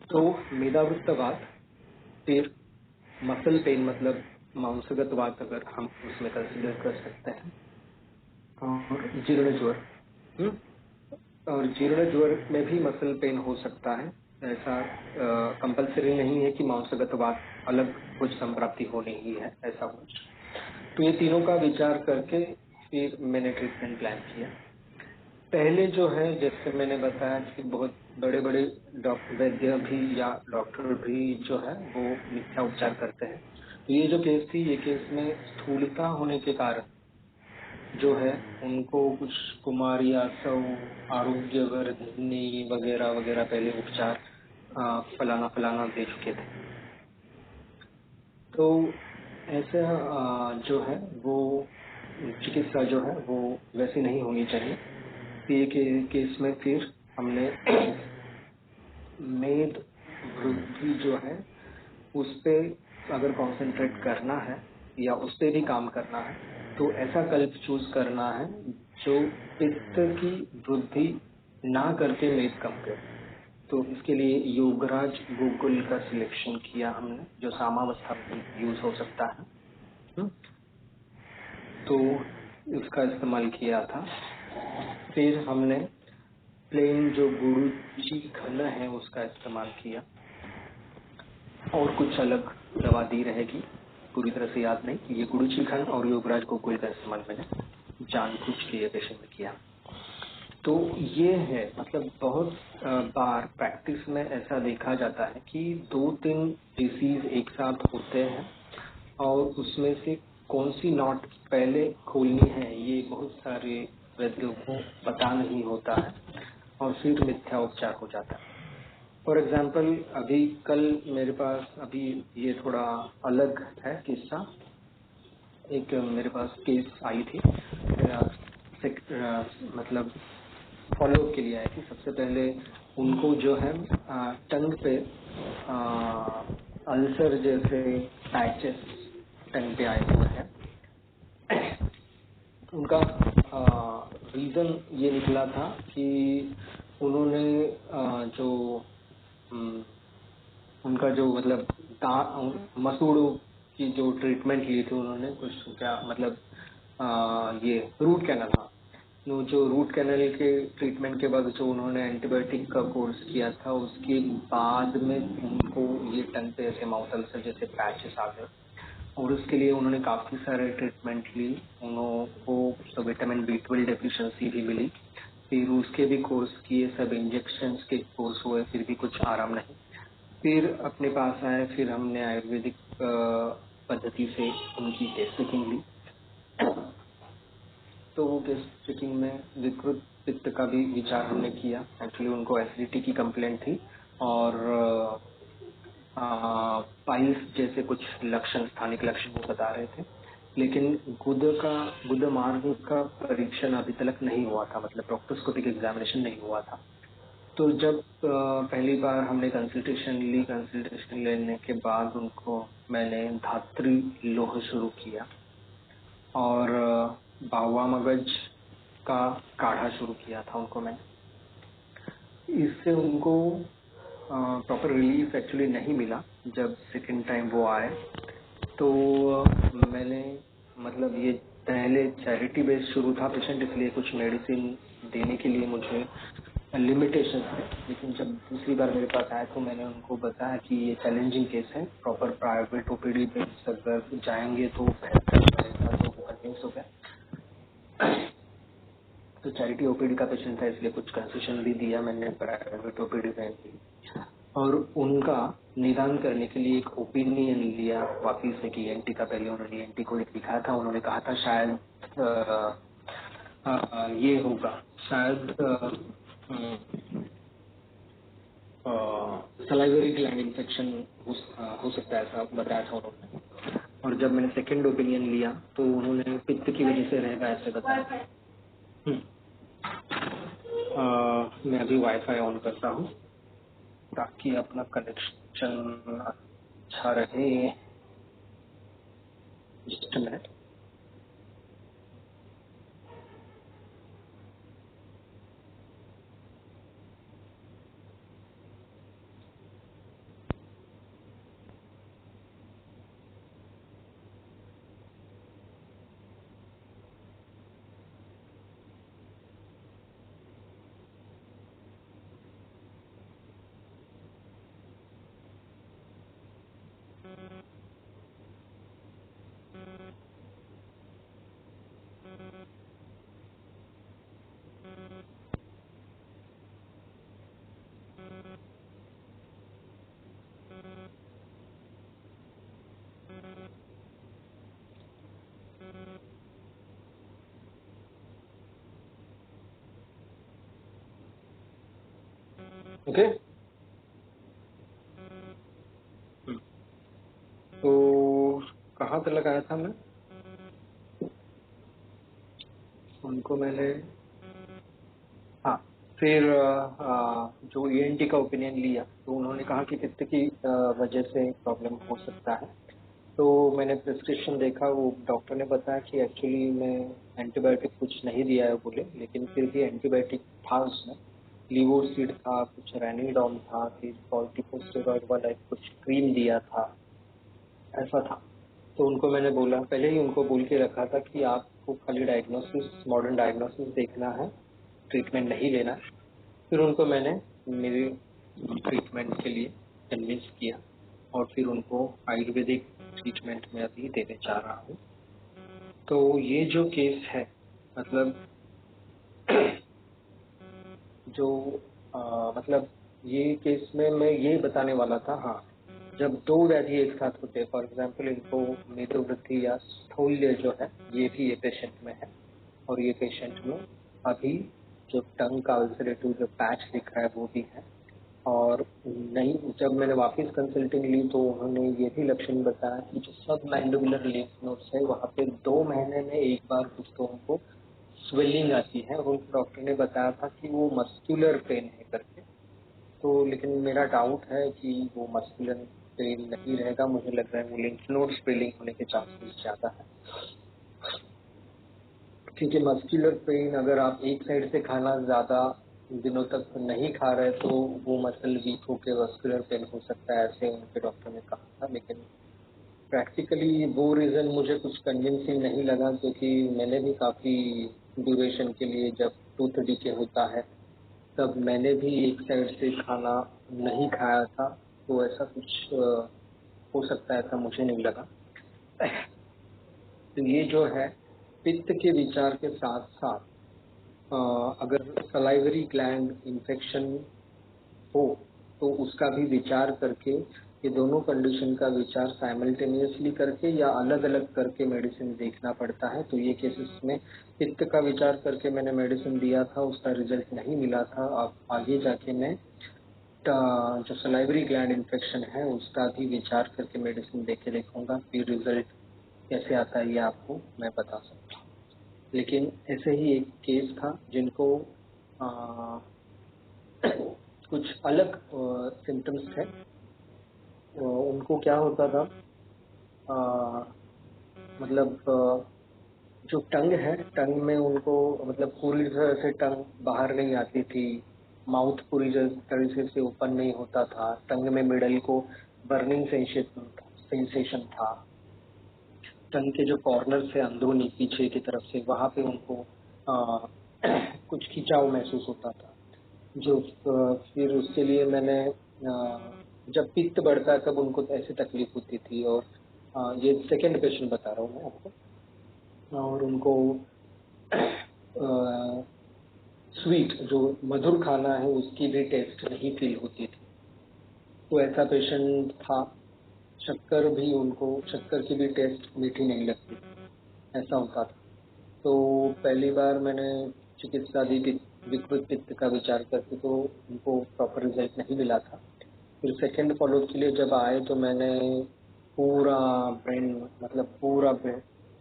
तो मेदावृत्तवात, फिर मसल पेन मतलब मांसगत वात अगर हम उसमें कंसिडर कर सकते हैं, और जीर्ण ज्वर। और जीर्ण ज्वर में भी मसल पेन हो सकता है। ऐसा कंपल्सरी नहीं है कि मांसगत वात अलग कुछ संप्राप्ति होनी ही है ऐसा कुछ। तो ये तीनों का विचार करके फिर मैंने ट्रीटमेंट प्लान किया। पहले जो है जैसे मैंने बताया कि बहुत बड़े बड़े वैद्य भी या डॉक्टर भी जो है वो मिथ्या उपचार करते हैं। तो ये जो केस थी, ये केस में स्थूलता होने के कारण जो है उनको कुछ कुमारी आसव, आरोग्य वर्धिनी वगैरह वगैरह पहले उपचार फलाना फलाना दे चुके थे। तो ऐसा जो है वो चिकित्सा जो है वो वैसी नहीं होनी चाहिए। ये केस में फिर हमने मेद वृद्धि जो है उस पे अगर कंसंट्रेट करना है या उस पे भी काम करना है तो ऐसा कल्प चूज करना है जो पित्त की वृद्धि ना करके मेद कम करे। तो इसके लिए योगराज गूगल का सिलेक्शन किया हमने जो सामावस्था में यूज हो सकता है। तो इसका इस्तेमाल किया था। फिर हमने प्लेन जो गुरुची घन है उसका इस्तेमाल किया और कुछ अलग दवा दी रहेगी, पूरी तरह से याद नहीं कि ये गुरुची घन और योगराज गोकुल का इस्तेमाल मैंने जानबूझ के ये पेशेंट में किया। तो ये है मतलब बहुत बार प्रैक्टिस में ऐसा देखा जाता है कि 2-3 डिसीज एक साथ होते हैं और उसमें से कौन सी नॉट पहले खोलनी है ये बहुत सारे वैद्यों को पता नहीं होता है और फिर मिथ्या उपचार हो जाता है। फॉर एग्जाम्पल अभी कल मेरे पास अभी ये थोड़ा अलग है किस्सा। एक मेरे पास केस आई थी मतलब फॉलो के लिए आई थी। सबसे पहले उनको जो है टंग पे अल्सर जैसे पैचेस टंग पे आए हुए हैं। उनका रीज़न ये निकला था कि उन्होंने जो उनका जो मतलब मसूड़ों की जो ट्रीटमेंट ली थी उन्होंने, कुछ क्या मतलब ये रूट कैनल, हाँ, जो रूट कैनल के ट्रीटमेंट के बाद जो उन्होंने एंटीबायोटिक का कोर्स किया था, उसके बाद में उनको ये टंग पे ऐसे माउथ अल्सर जैसे पैचेस आ गए और उसके लिए उन्होंने काफ़ी सारे ट्रीटमेंट ली। उनको विटामिन B12 डेफिशिएंसी भी मिली, फिर उसके भी कोर्स किए, सब इंजेक्शंस के कोर्स हुए, फिर भी कुछ आराम नहीं। फिर अपने पास आए, फिर हमने आयुर्वेदिक पद्धति से उनकी टेस्ट चेकिंग ली। तो वो टेस्ट चेकिंग में विकृत पित्त का भी विचार हमने किया। एक्चुअली उनको एसिडिटी की कंप्लेंट थी और पाइल्स जैसे कुछ लक्षण, स्थानिक लक्षण वो बता रहे थे, लेकिन गुद मार्ग का परीक्षण अभी तक नहीं हुआ था, मतलब प्रोक्टोस्कोपिक एग्जामिनेशन नहीं हुआ था। तो जब पहली बार हमने कंसल्टेशन ली, कंसल्टेशन लेने के बाद उनको मैंने धात्री लोह शुरू किया और बावा मगज का काढ़ा शुरू किया था उनको मैंने। इससे उनको प्रॉपर रिलीफ एक्चुअली नहीं मिला। जब सेकेंड टाइम वो आए तो मैंने, मतलब ये पहले चैरिटी बेस शुरू था पेशेंट, इसलिए कुछ मेडिसिन देने के लिए मुझे लिमिटेशन है, लेकिन जब दूसरी बार मेरे पास आया तो मैंने उनको बताया कि ये चैलेंजिंग केस है, प्रॉपर प्राइवेट ओपीडी बेस अगर जाएंगे तो बेहतर रहेगा। तो वो कन्विंस हो गया। तो चैरिटी ओपीडी का पेशेंट था, इसलिए कुछ कंसेशन भी दिया मैंने प्राइवेट ओपीडी में भी, और उनका निदान करने के लिए एक ओपिनियन लिया वापिस से कि ENT का। पहले उन्होंने ENT को एक दिखाया था, उन्होंने कहा था शायद ये होगा, शायद सलाइवरी ग्लैंड इन्फेक्शन हो सकता है, ऐसा बताया था उन्होंने। और जब मैंने सेकंड ओपिनियन लिया तो उन्होंने पित्त की वजह से रहेगा ऐसे बताया। मैं अभी वाईफाई ऑन करता हूँ ताकि अपना कनेक्शन अच्छा रहे। Just a minute. ओके, तो कहाँ तक लगाया था मैं? उनको मैंने, हाँ, फिर जो ENT का ओपिनियन लिया तो उन्होंने कहा कि पित्त की वजह से प्रॉब्लम हो सकता है। तो मैंने प्रिस्क्रिप्शन देखा, वो डॉक्टर ने बताया कि एक्चुअली मैं एंटीबायोटिक कुछ नहीं दिया है बोले, लेकिन फिर भी एंटीबायोटिक था उसमें, लीवोसिड था, कुछ रेनिडॉन था, फिर कॉर्टिकोस्टेरॉइड वाला कुछ क्रीम दिया था, ऐसा था। तो उनको मैंने बोला, पहले ही उनको बोल के रखा था कि आपको खाली डायग्नोसिस, मॉडर्न डायग्नोसिस देखना है, ट्रीटमेंट नहीं लेना है। फिर उनको मैंने मेरे ट्रीटमेंट के लिए कन्विंस किया और फिर उनको आयुर्वेदिक ट्रीटमेंट में अभी देने जा रहा हूँ। तो ये जो केस है, मतलब जो मतलब ये केस में मैं ये बताने वाला था, हाँ, जब दो व्याधि एक साथ होते हैं, फॉर एग्जाम्पल इनको मेदोवृद्धि या स्थूल्य जो है, ये भी ये पेशेंट में है, और ये पेशेंट में अभी जो टंग का अल्सरेटिव जो पैच दिख रहा है वो भी है। और नहीं, जब मैंने वापस कंसल्टिंग ली तो उन्होंने ये भी लक्षण बताया कि जो सब मैंडिबुलर लिम्फ नोड्स है वहाँ पे 2 महीने में एक बार कुछ तो उनको स्वेलिंग आती है, और उनको डॉक्टर ने बताया था कि वो मस्कुलर पेन है करके। तो लेकिन मेरा डाउट है कि वो मस्कुलर पेन नहीं रहेगा, मुझे लग रहा है वो लिम्फ नोड स्वेलिंग होने के चांसेस ज्यादा है। क्योंकि मस्कुलर पेन अगर आप एक साइड से खाना ज्यादा दिनों तक नहीं खा रहे तो वो मसल वीक होकर मस्कुलर पेन हो सकता है, ऐसे उनके डॉक्टर ने कहा था। लेकिन प्रैक्टिकली वो रीजन मुझे कुछ कन्विंसिंग नहीं लगा, क्योंकि मैंने भी काफी ड्यूरेशन के लिए जब टूथ डीके होता है तब मैंने भी एक साइड से खाना नहीं खाया था, तो ऐसा कुछ हो सकता है, ऐसा मुझे नहीं लगा। तो ये जो है पित्त के विचार के साथ साथ अगर सलाइवरी ग्लैंड इन्फेक्शन हो तो उसका भी विचार करके, ये दोनों कंडीशन का विचार साइमल्टेनियसली करके या अलग अलग करके मेडिसिन देखना पड़ता है। तो ये केसेस में पित्त का विचार करके मैंने मेडिसिन दिया था, उसका रिजल्ट नहीं मिला था। अब आगे जाके मैं जो सलाइवरी ग्लैंड इन्फेक्शन है उसका भी विचार करके मेडिसिन दे के देखूंगा, फिर रिजल्ट कैसे आता है ये आपको मैं बता सकता हूँ। लेकिन ऐसे ही एक केस था जिनको कुछ अलग सिम्टम्स थे। उनको क्या होता था, मतलब जो टंग है, टंग में उनको मतलब पूरी तरह से टंग बाहर नहीं आती थी, माउथ पूरी तरह से ओपन नहीं होता था, टंग में मिडल को बर्निंग सेंसेशन था, टंग के जो कॉर्नर से अंदरूनी पीछे की तरफ से वहां पे उनको कुछ खिंचाव महसूस होता था। जो फिर उसके लिए मैंने जब पित्त बढ़ता है तब उनको ऐसी तकलीफ होती थी। और ये सेकंड पेशेंट बता रहा हूँ मैं आपको। और उनको स्वीट जो मधुर खाना है उसकी भी टेस्ट नहीं फील होती थी। तो ऐसा पेशेंट था। शक्कर की भी टेस्ट मीठी नहीं लगती, ऐसा होता था। तो पहली बार मैंने चिकित्सा दी विकृत पित्त का विचार करके, तो उनको प्रॉपर रिजल्ट नहीं मिला था। फिर सेकंड फॉलो के लिए जब आए तो मैंने पूरा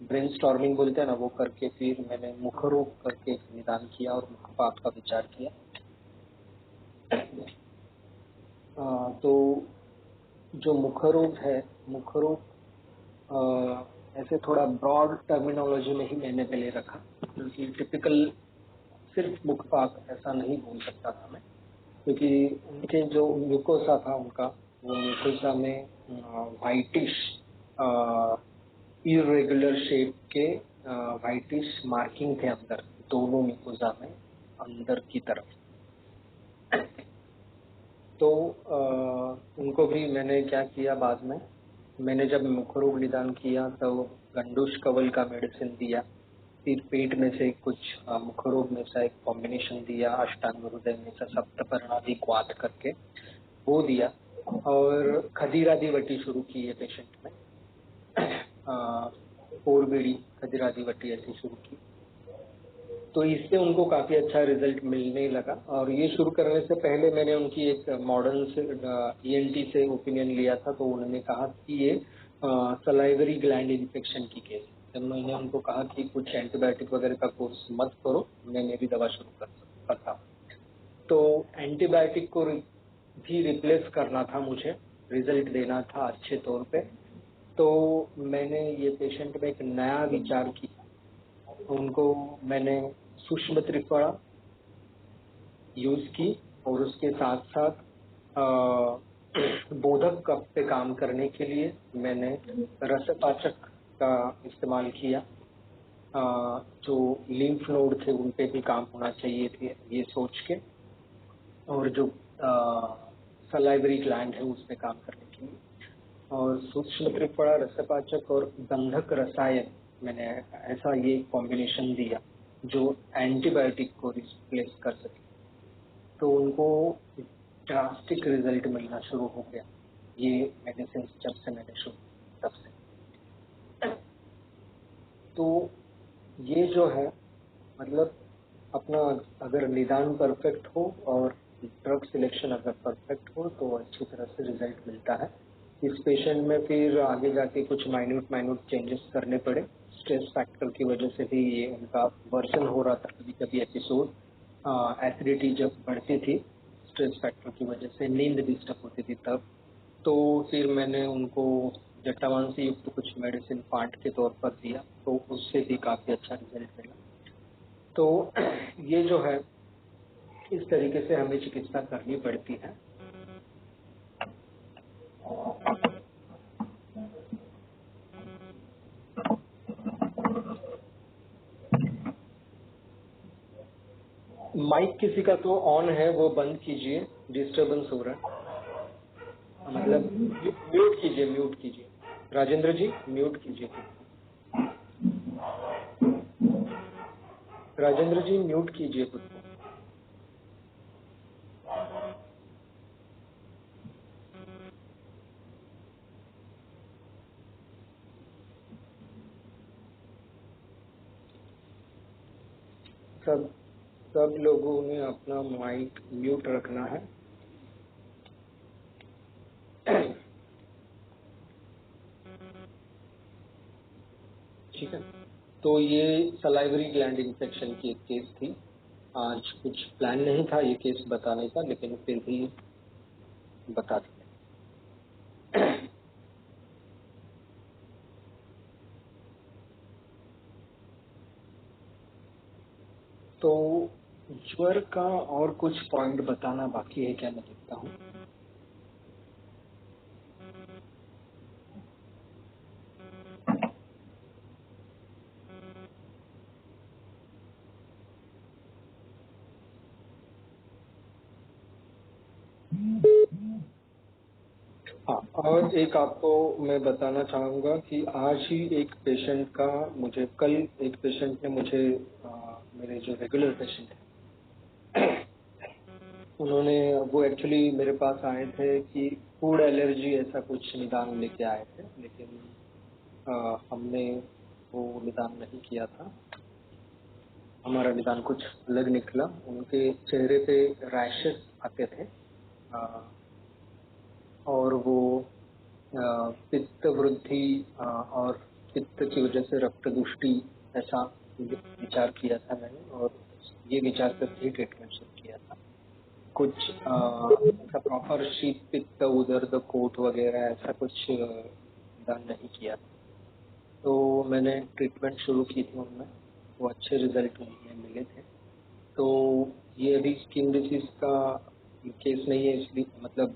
ब्रेन स्टॉर्मिंग बोलते हैं ना, वो करके फिर मैंने मुखरोग करके निदान किया और मुखपात का विचार किया। तो जो मुखरोग है, ऐसे थोड़ा ब्रॉड टर्मिनोलॉजी में ही मैंने पहले रखा, क्योंकि टिपिकल सिर्फ मुखपात ऐसा नहीं बोल सकता था मैं, क्योंकि उनके जो म्यूकोसा था उनका, वो म्यूकोसा में वाइटिश इरेगुलर शेप के वाइटिश मार्किंग थे अंदर, दोनों म्यूकोसा में अंदर की तरफ। तो उनको भी मैंने क्या किया, बाद में मैंने जब मुखरोग निदान किया तो गंडूश कवल का मेडिसिन दिया, फिर पेट में से कुछ मुखरोग में से एक कॉम्बिनेशन दिया, अष्टांग हृदय में से सप्तपर्णादि क्वाथ करके वो दिया, और खदीरादि वटी शुरू की है पेशेंट में, पोरबीड़ी खदीरादि वटी ऐसी शुरू की। तो इससे उनको काफी अच्छा रिजल्ट मिलने लगा। और ये शुरू करने से पहले मैंने उनकी एक मॉडर्न से ENT से ओपिनियन लिया था, तो उन्होंने कहा कि ये सलाइवरी ग्लैंड इन्फेक्शन की केस। जब मैंने उनको कहा कि कुछ एंटीबायोटिक वगैरह का कोर्स मत करो, मैं मेरी दवा शुरू करता हूँ। तो एंटीबायोटिक को भी रिप्लेस करना था मुझे, रिजल्ट देना था अच्छे तौर पे। तो मैंने ये पेशेंट में एक नया विचार किया, उनको मैंने सूक्ष्म त्रिफला यूज की, और उसके साथ साथ बोधक कफ पे काम करने के लिए मैंने रसपाचक का इस्तेमाल किया, जो लिम्फ नोड थे उन पे भी काम होना चाहिए थे ये सोच के, और जो सलाइवरी ग्लैंड है उस पे काम करने के लिए। और सूक्ष्म त्रिफला, रसपाचक और गंधक रसायन, मैंने ऐसा ये कॉम्बिनेशन दिया जो एंटीबायोटिक को रिप्लेस कर सके। तो उनको ड्रास्टिक रिजल्ट मिलना शुरू हो गया, ये मेडिसिन जब से मैंने शुरू तब से। तो ये जो है, मतलब अपना अगर निदान परफेक्ट हो और ड्रग सिलेक्शन अगर परफेक्ट हो तो अच्छी तरह से रिजल्ट मिलता है। इस पेशेंट में फिर आगे जाके कुछ माइन्यूट चेंजेस करने पड़े, स्ट्रेस फैक्टर की वजह से भी ये उनका वर्सन हो रहा था। कभी कभी एपिसोड एसिडिटी जब बढ़ती थी स्ट्रेस फैक्टर की वजह से, नींद डिस्टर्ब होती थी तब, तो फिर मैंने उनको जटामांसी युक्त कुछ मेडिसिन पार्ट के तौर पर दिया, तो उससे भी काफ़ी अच्छा रिजल्ट मिला। तो ये जो है, इस तरीके से हमें चिकित्सा करनी पड़ती है। माइक किसी का तो ऑन है, वो बंद कीजिए, डिस्टरबेंस हो रहा है। मतलब म्यूट कीजिए, म्यूट कीजिए। राजेंद्र जी म्यूट कीजिए। राजेंद्र जी म्यूट कीजिए खुद को। सब सब लोगों ने अपना माइक म्यूट रखना है। ठीक है। तो ये सलाइवरी ग्लैंड इन्फेक्शन की एक केस थी। आज कुछ प्लान नहीं था ये केस बताने का, लेकिन फिर भी बता दिया। तो ज्वर का और कुछ पॉइंट बताना बाकी है क्या, मैं देखता हूँ। हाँ, और एक आपको मैं बताना चाहूँगा कि आज ही एक पेशेंट का मुझे, कल एक पेशेंट ने मुझे मेरे जो रेगुलर पेशेंट है, उन्होंने, वो एक्चुअली मेरे पास आए थे कि फूड एलर्जी ऐसा कुछ निदान लेके आए थे, लेकिन हमने वो निदान नहीं किया था। हमारा निदान कुछ अलग निकला। उनके चेहरे पे रैशेस आते थे, और वो पित्त वृद्धि और पित्त की वजह से रक्त दुष्टि, ऐसा विचार किया था मैंने, और ये विचार करके ही ट्रीटमेंट शुरू किया था। कुछ ऐसा प्रॉपर शीत पित्त उदर्द कोट वगैरह ऐसा कुछ निदान नहीं किया था। तो मैंने ट्रीटमेंट शुरू की थी उनमें, वो अच्छे रिजल्ट उनमें मिले थे। तो ये अभी स्किन डिसीज का केस नहीं है, इसलिए मतलब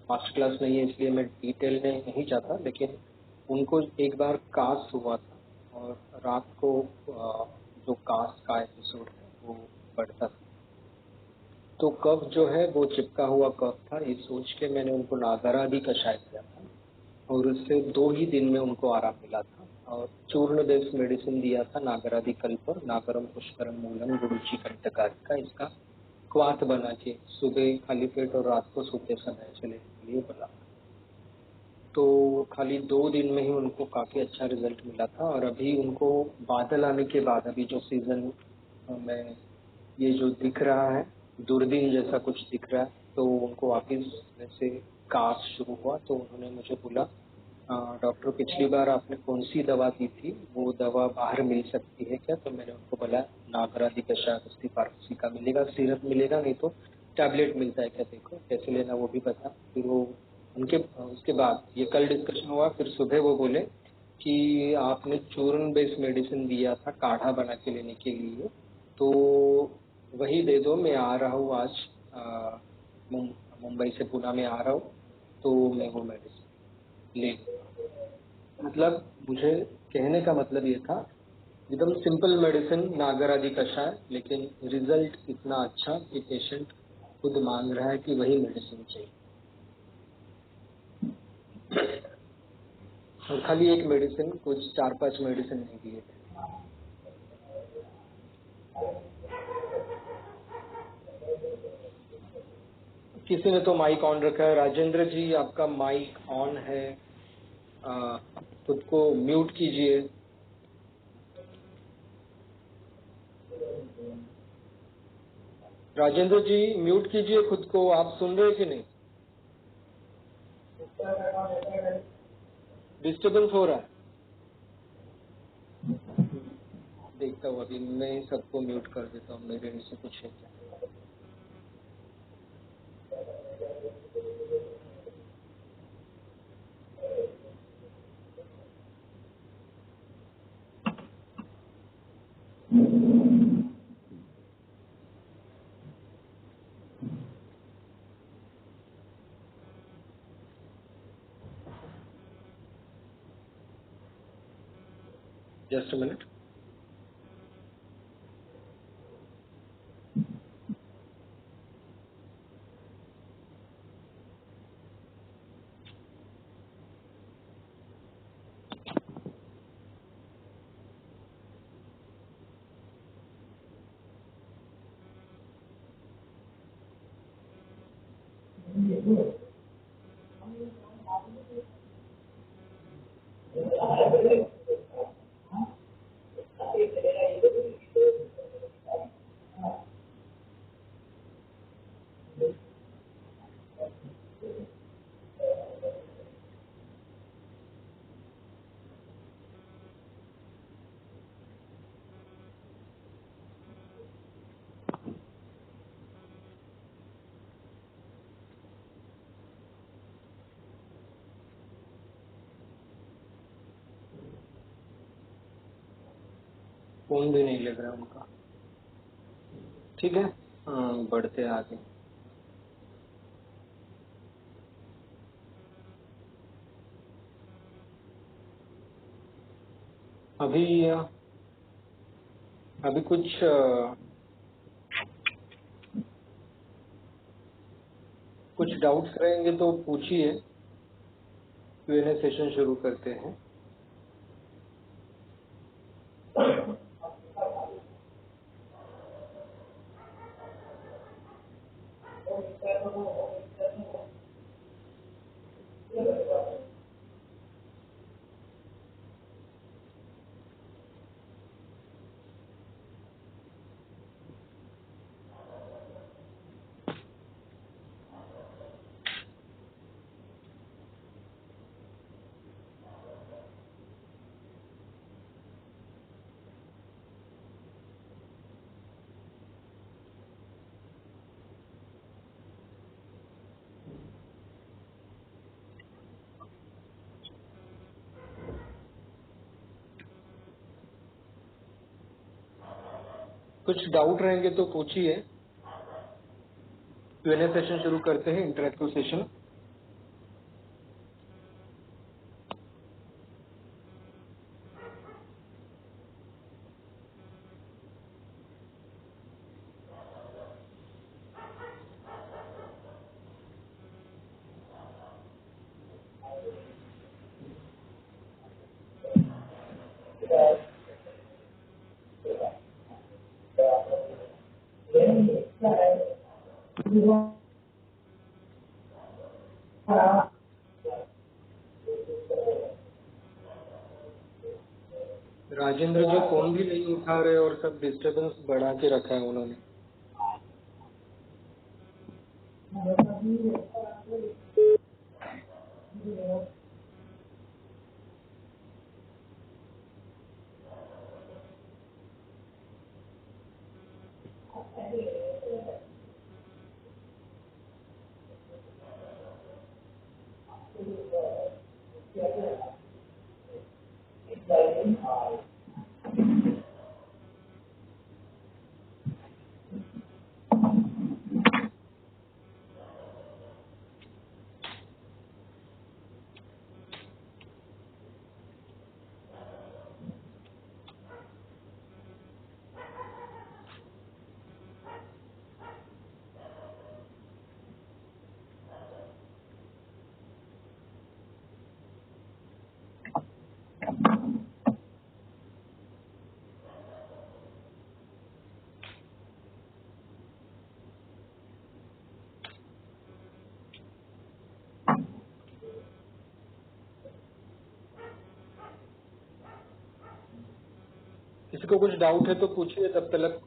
मास्टर क्लास नहीं है, इसलिए मैं डिटेल में नहीं जाता, लेकिन उनको एक बार कास हुआ था, और रात को जो कास का एपिसोड है वो बढ़ता था। तो कफ जो है वो चिपका हुआ कफ था, ये सोच के मैंने उनको नागरादि कषाय दिया था, और उससे 2 ही दिन में उनको आराम मिला था। और चूर्ण बेस्ड मेडिसिन दिया था नागरादि कल्पर, नागरम पुष्करम मूलम गुरुचि कंटकारिका, इसका क्वाथ बना के सुबह खाली पेट और रात को सोते समय चलेने के लिए बोला। तो खाली 2 दिन में ही उनको काफी अच्छा रिजल्ट मिला था। और अभी उनको बादल आने के बाद, अभी जो सीजन में ये जो दिख रहा है, दूरबीन जैसा कुछ दिख रहा है, तो उनको वापिस जैसे कास शुरू हुआ। तो उन्होंने मुझे बोला, डॉक्टर पिछली बार आपने कौन सी दवा दी थी, वो दवा बाहर मिल सकती है क्या? तो मैंने उनको बोला नागरादि कषाय उसकी फार्मेसी का मिलेगा, सिरप मिलेगा, नहीं तो टैबलेट मिलता है क्या, देखो कैसे लेना वो भी बता। फिर वो उनके उसके बाद ये कल डिस्कशन हुआ। फिर सुबह वो बोले कि आपने चूर्ण बेस्ड मेडिसिन दिया था काढ़ा बना के लेने के लिए, तो वही दे दो, मैं आ रहा हूँ आज, मुंबई से पुणे में आ रहा हूँ, तो मैं वो मेडिसिन ले लूँ। मतलब मुझे कहने का मतलब ये था, एकदम सिंपल मेडिसिन नागरादि कषाय, लेकिन रिजल्ट इतना अच्छा कि पेशेंट खुद मांग रहा है कि वही मेडिसिन चाहिए। और खाली एक मेडिसिन, कुछ 4-5 मेडिसिन नहीं दिए थे। किसी ने तो माइक ऑन रखा है। राजेंद्र जी आपका माइक ऑन है, खुद को म्यूट कीजिए। राजेंद्र जी म्यूट कीजिए खुद को, आप सुन रहे कि नहीं? डिस्टर्बेंस हो रहा है। देखता हूँ, अभी मैं सबको म्यूट कर देता हूँ, मेरे से कुछ है क्या। Just a minute. फोन भी नहीं लग रहा उनका। ठीक है, बढ़ते आगे। अभी कुछ डाउट्स रहेंगे तो पूछिए, Q&A सेशन शुरू करते हैं। कुछ डाउट रहेंगे तो पूछिए, Q&A सेशन शुरू करते हैं, इंटरेक्टिव सेशन। राजेंद्र जो फोन भी नहीं उठा रहे और सब डिस्टरबेंस बढ़ा के रखा है उन्होंने। किसी को कुछ डाउट है तो पूछिए तब तक।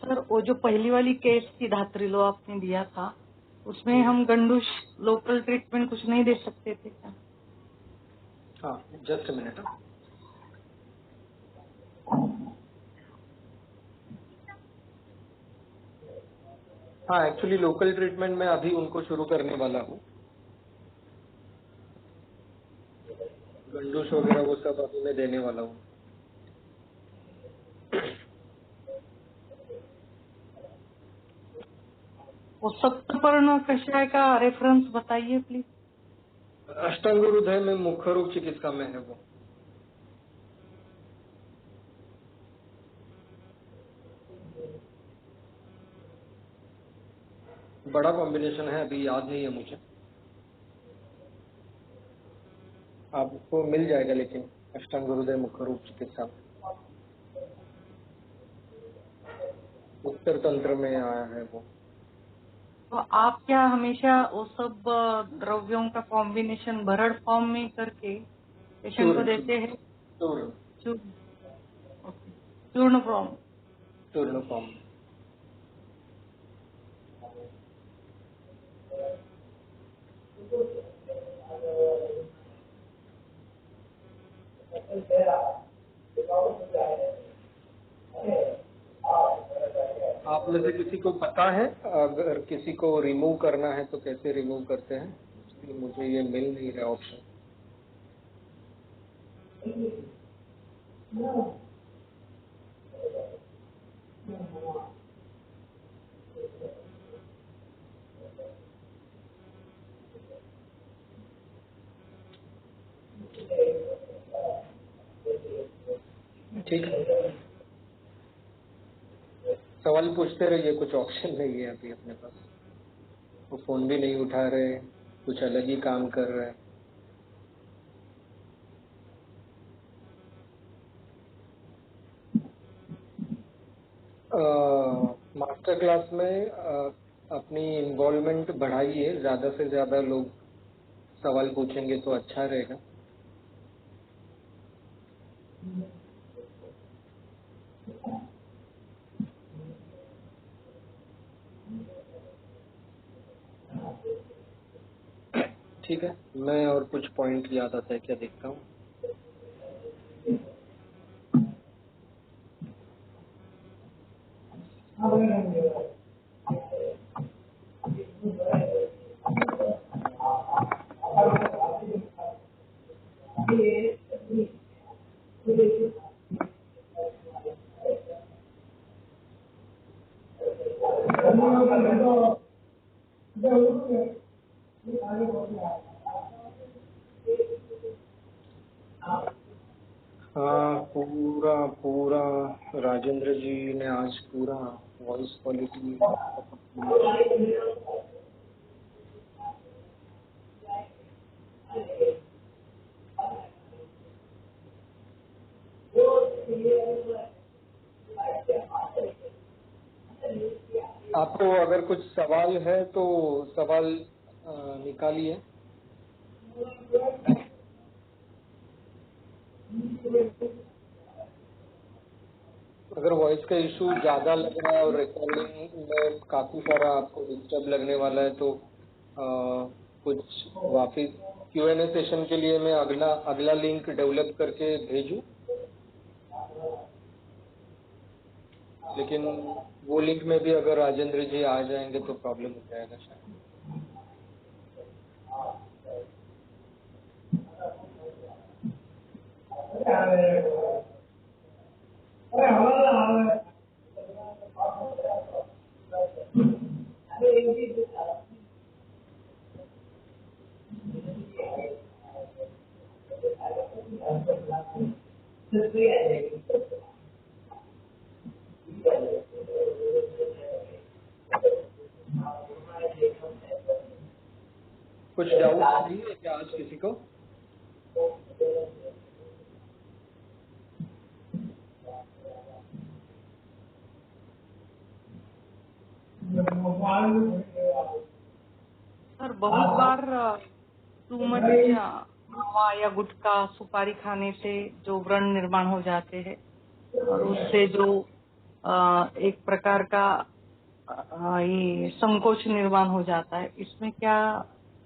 सर वो जो पहली वाली केस की धात्रिलो आपने दिया था, उसमें हम गंडूश लोकल ट्रीटमेंट कुछ नहीं दे सकते थे क्या? हाँ, जस्ट अ मिनट। हाँ, एक्चुअली लोकल ट्रीटमेंट में अभी उनको शुरू करने वाला हूँ। गंडूश वगैरह वो सब अभी मैं देने वाला हूँ। वो सप्तपर्ण कषाय का रेफरेंस बताइए प्लीज। अष्टांग हृदय में मुख्य रूप चिकित्सा में है वो। बड़ा कॉम्बिनेशन है, अभी याद नहीं है मुझे, आपको मिल जाएगा, लेकिन अष्टांग हृदय मुख्य रूप चिकित्सा उत्तर तंत्र में आया है वो। तो आप क्या हमेशा वो सब द्रव्यों का कॉम्बिनेशन भरड़ फॉर्म में करके पेशेंट को देते हैं? चूर्ण चूर्ण फॉर्म। चूर्ण फॉर्म। आप में से किसी को पता है अगर किसी को रिमूव करना है तो कैसे रिमूव करते हैं? मुझे ये मिल नहीं रहा ऑप्शन। ठीक है, सवाल पूछते रहिए, कुछ ऑप्शन नहीं है अभी अपने पास। वो फोन भी नहीं उठा रहे, कुछ अलग ही काम कर रहे हैं। मास्टर क्लास में अपनी इन्वॉल्वमेंट बढ़ाइए, ज्यादा से ज्यादा लोग सवाल पूछेंगे तो अच्छा रहेगा। ठीक है, मैं और कुछ पॉइंट याद आता है क्या देखता हूँ। हाँ, पूरा पूरा राजेंद्र जी ने आज पूरा वॉइस क्वालिटी आपको अगर कुछ सवाल है तो सवाल निकालिए। अगर वॉइस का इशू ज्यादा लग रहा है और रिकॉर्डिंग में काफी सारा आपको डिस्टर्ब लगने वाला है तो कुछ वापिस Q&A सेशन के लिए मैं अगला लिंक डेवलप करके भेजूं, लेकिन वो लिंक में भी अगर राजेंद्र जी आ जाएंगे तो प्रॉब्लम हो जाएगा शायद। कुछ डाउट नहीं है क्या आज किसी को? सर बहुत बार टू मच हवा या गुटखा सुपारी खाने से जो व्रण निर्माण हो जाते हैं और उससे जो एक प्रकार का ये संकोच निर्माण हो जाता है, इसमें क्या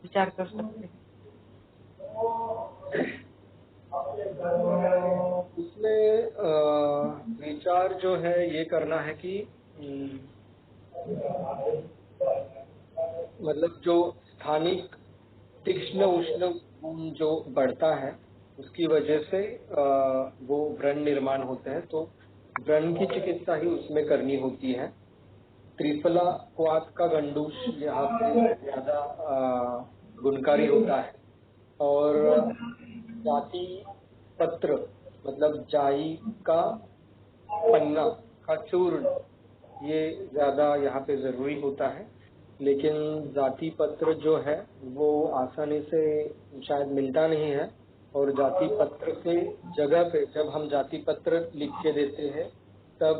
विचार कर सकते हैं? इसमें विचार जो है ये करना है कि मतलब जो स्थानिक तीक्ष्ण उष्ण जो बढ़ता है उसकी वजह से वो व्रण निर्माण होते हैं, तो व्रण की चिकित्सा ही उसमें करनी होती है। त्रिफला क्वाथ का गंडूश यहाँ पे ज्यादा गुणकारी होता है, और जाति पत्र मतलब जाई का पन्ना का चूर्ण ये ज्यादा यहाँ पे जरूरी होता है। लेकिन जाति पत्र जो है वो आसानी से शायद मिलता नहीं है, और जाति पत्र के जगह पे जब हम जाति पत्र लिख के देते हैं तब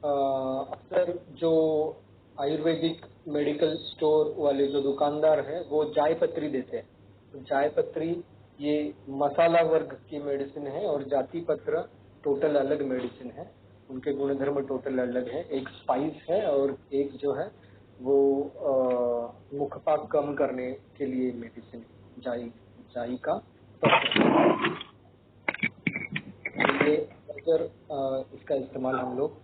अक्सर जो आयुर्वेदिक मेडिकल स्टोर वाले जो दुकानदार हैं वो जाय पत्री देते हैं। तो जाय पत्री ये मसाला वर्ग की मेडिसिन है, और जाति पत्र टोटल अलग मेडिसिन है, उनके गुणधर्म टोटल अलग है। एक स्पाइस है और एक जो है वो मुखपाक कम करने के लिए मेडिसिन जाई जाई का पत्र। ये अगर इसका इस्तेमाल हम लोग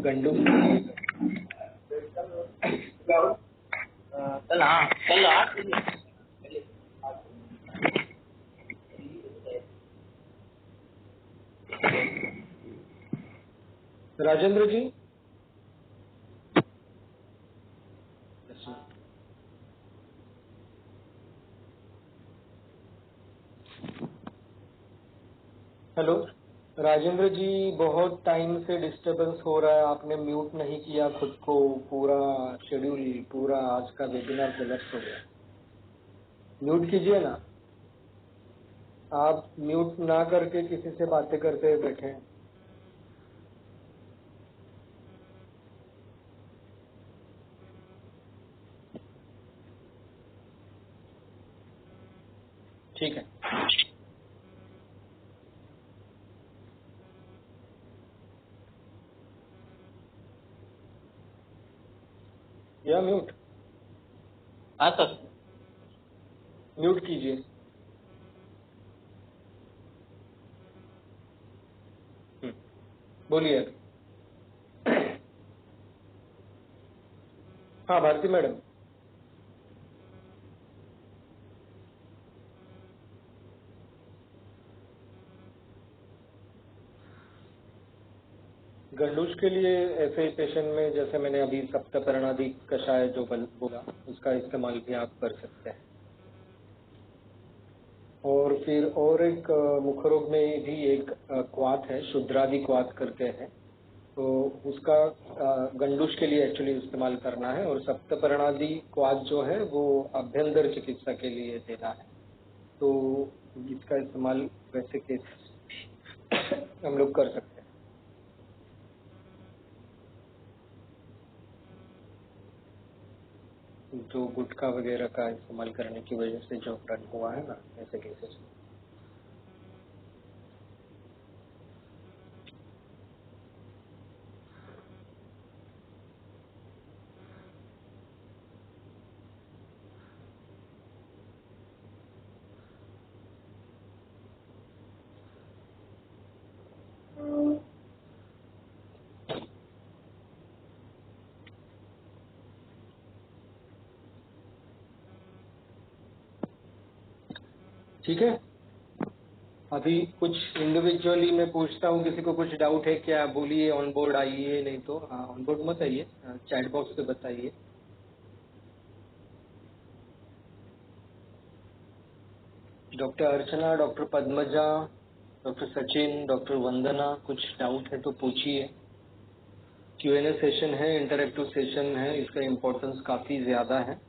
गंडूश के लिए राजेंद्र जी हेलो राजेंद्र जी, बहुत टाइम से डिस्टरबेंस हो रहा है, आपने म्यूट नहीं किया खुद को, पूरा शेड्यूल पूरा आज का वेबिनार कोलैप्स हो गया। म्यूट कीजिए ना, आप म्यूट ना करके किसी से बातें करते बैठे हैं। ठीक है, या म्यूट हाँ सर। म्यूट कीजिए। बोलिए। हाँ भारती मैडम, गंडूश के लिए ऐसे पेशेंट में जैसे मैंने अभी सप्तपर्णादि कषाय जो बोला उसका इस्तेमाल भी आप कर सकते हैं। और फिर और एक मुख रोग में भी एक क्वाथ है, शुद्रादि क्वाथ करके है, तो उसका गंडूश के लिए एक्चुअली इस्तेमाल करना है। और सप्तपर्णादि क्वाथ जो है वो अभ्यंतर चिकित्सा के लिए देना है, तो इसका इस्तेमाल वैसे केस हम लोग कर सकते हैं। जो गुटखा वगैरह का इस्तेमाल करने की वजह से जो व्रण हुआ है ना, ऐसे केसेस। ठीक है, अभी कुछ इंडिविजुअली मैं पूछता हूँ, किसी को कुछ डाउट है क्या बोलिए, ऑन बोर्ड आइए, नहीं तो ऑन बोर्ड मत आइए, चैट बॉक्स पे बताइए। Doctor Archana, doctor Padmaja, doctor Sachin, doctor Vandana, कुछ डाउट है तो पूछिए। Q&A सेशन है, इंटरैक्टिव सेशन है, इसका इम्पोर्टेंस काफी ज्यादा है।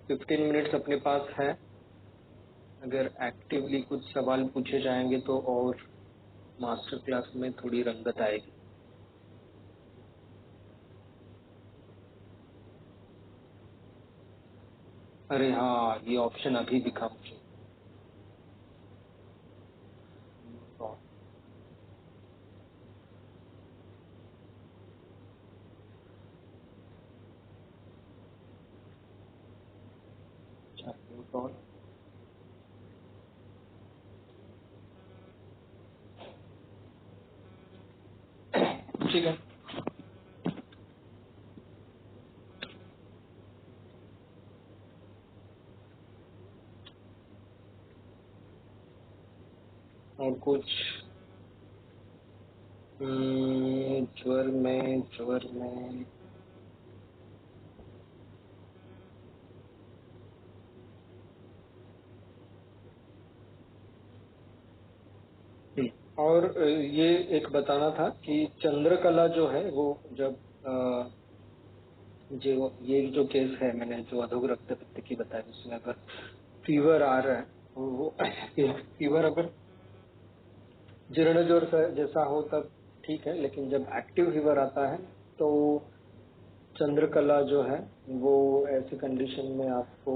15 मिनट्स अपने पास है, अगर एक्टिवली कुछ सवाल पूछे जाएंगे तो और मास्टर क्लास में थोड़ी रंगत आएगी। अरे हाँ, ये ऑप्शन अभी दिखा मुझे। ठीक है, और कुछ ज्वर में और ये एक बताना था कि चंद्रकला जो है वो जब जो ये जो केस है मैंने जो अधोग रक्तपित्त की बताई, उसमें अगर फीवर आ रहा है वो फीवर अगर जीर्ण ज्वर जैसा हो तब ठीक है, लेकिन जब एक्टिव फीवर आता है तो चंद्रकला जो है वो ऐसी कंडीशन में आपको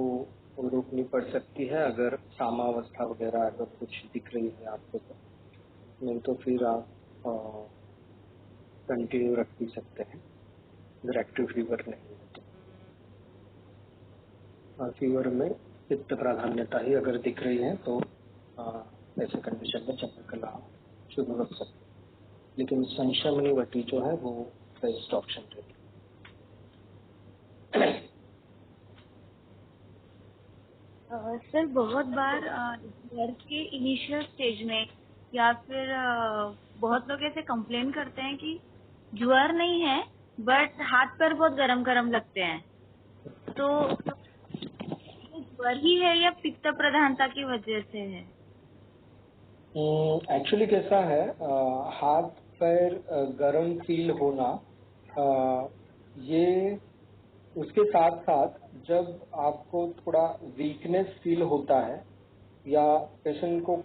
रोकनी पड़ सकती है अगर सामावस्था वगैरह अगर कुछ दिख रही है आपको तो, नहीं तो फिर आप कंटिन्यू रख भी सकते हैं अगर एक्टिव फीवर नहीं है तो। और फीवर में पित्त प्राधान्यता ही अगर दिख रही है तो ऐसे कंडीशन में चंद्रकला शुरू रख सकते हैं, लेकिन संशमनी वटी जो है वो बेस्ट ऑप्शन रहेगी। सर बहुत बार घर के इनिशियल स्टेज में या फिर बहुत लोग ऐसे कंप्लेन करते हैं कि ज्वर नहीं है बट हाथ पैर बहुत गरम गरम लगते हैं, तो ये ज्वर ही है या पित्त प्रधानता की वजह से है? एक्चुअली कैसा है, हाथ पैर गर्म फील होना ये उसके साथ साथ जब आपको थोड़ा वीकनेस फील होता है या पेशेंट को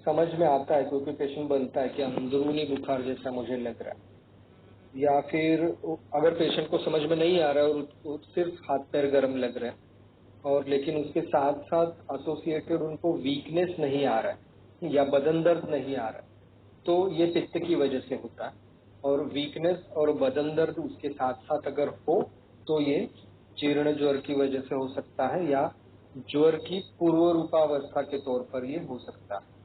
समझ में आता है, क्योंकि पेशेंट बोलता है कि अंदरूनी बुखार जैसा मुझे लग रहा है, या फिर अगर पेशेंट को समझ में नहीं आ रहा है और सिर्फ हाथ पैर गर्म लग रहे हैं और लेकिन उसके साथ साथ एसोसिएटेड उनको वीकनेस नहीं आ रहा है या बदन दर्द नहीं आ रहा है, तो ये पित्त की वजह से होता है। और वीकनेस और बदन दर्द उसके साथ साथ अगर हो तो ये जीर्ण ज्वर की वजह से हो सकता है या ज्वर की पूर्व रूपावस्था के तौर पर ये हो सकता है।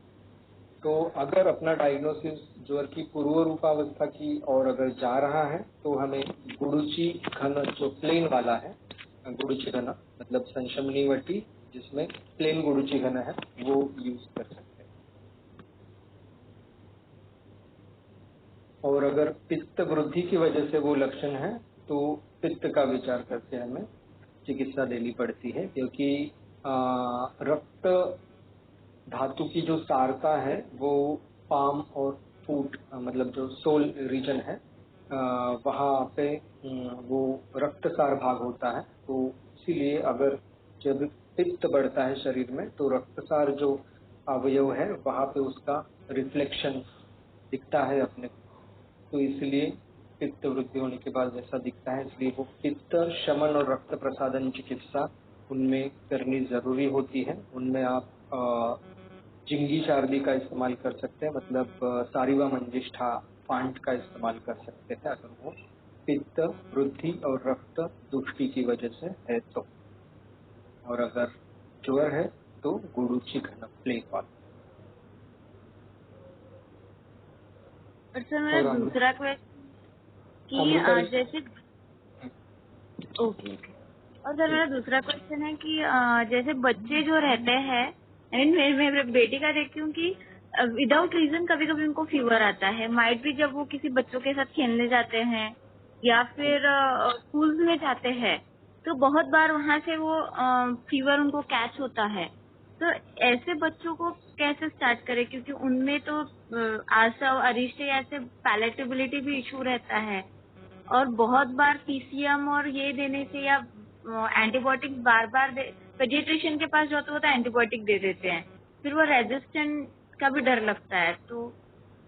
तो अगर अपना डायग्नोसिस ज्वर की पूर्व रूपावस्था की और अगर जा रहा है तो हमें गुडुचि घन जो प्लेन वाला है, गुडुचि घन मतलब संशमनी वटी जिसमें प्लेन गुडुचि घन है वो यूज कर सकते हैं। और अगर पित्त वृद्धि की वजह से वो लक्षण है तो पित्त का विचार करके हमें चिकित्सा देनी पड़ती है, क्योंकि रक्त धातु की जो सारता है वो पाम और फूट मतलब जो सोल रीजन है वहाँ पे वो रक्तसार भाग होता है। तो इसीलिए अगर जब पित्त बढ़ता है शरीर में तो रक्तसार जो अवयव है वहाँ पे उसका रिफ्लेक्शन दिखता है अपने को, तो इसलिए पित्त वृद्धि होने के बाद जैसा दिखता है, इसलिए वो पित्त शमन और रक्त प्रसादन चिकित्सा उनमें करनी जरूरी होती है। उनमें आप जिंगी चार्दी का इस्तेमाल कर सकते हैं, मतलब सारिवा मंजिष्ठा फांट का इस्तेमाल कर सकते हैं अगर वो पित्त वृद्धि और रक्त दुष्टि की वजह से है तो। और अगर ज्वर है तो गुडुचि घन प्लेन वाला। और सर मेरा और दूसरा क्वेश्चन कि जैसे ओके ओके और सर मेरा दूसरा क्वेश्चन है कि जैसे बच्चे जो रहते हैं, आई मीन मेरे बेटी का देखती हूँ कि विदाउट रीजन कभी कभी उनको फीवर आता है, माइट भी जब वो किसी बच्चों के साथ खेलने जाते हैं या फिर स्कूल में जाते हैं तो बहुत बार वहाँ से वो फीवर उनको कैच होता है। तो ऐसे बच्चों को कैसे स्टार्ट करें, क्योंकि उनमें तो आशा अरिष्ट ऐसे पैलेटेबिलिटी भी इशू रहता है और बहुत बार पीसीएम और ये देने से या एंटीबायोटिक बार बार पेडियाट्रिशियन के पास जाते हो तो एंटीबायोटिक दे देते हैं, फिर वो रेजिस्टेंट का भी डर लगता है, तो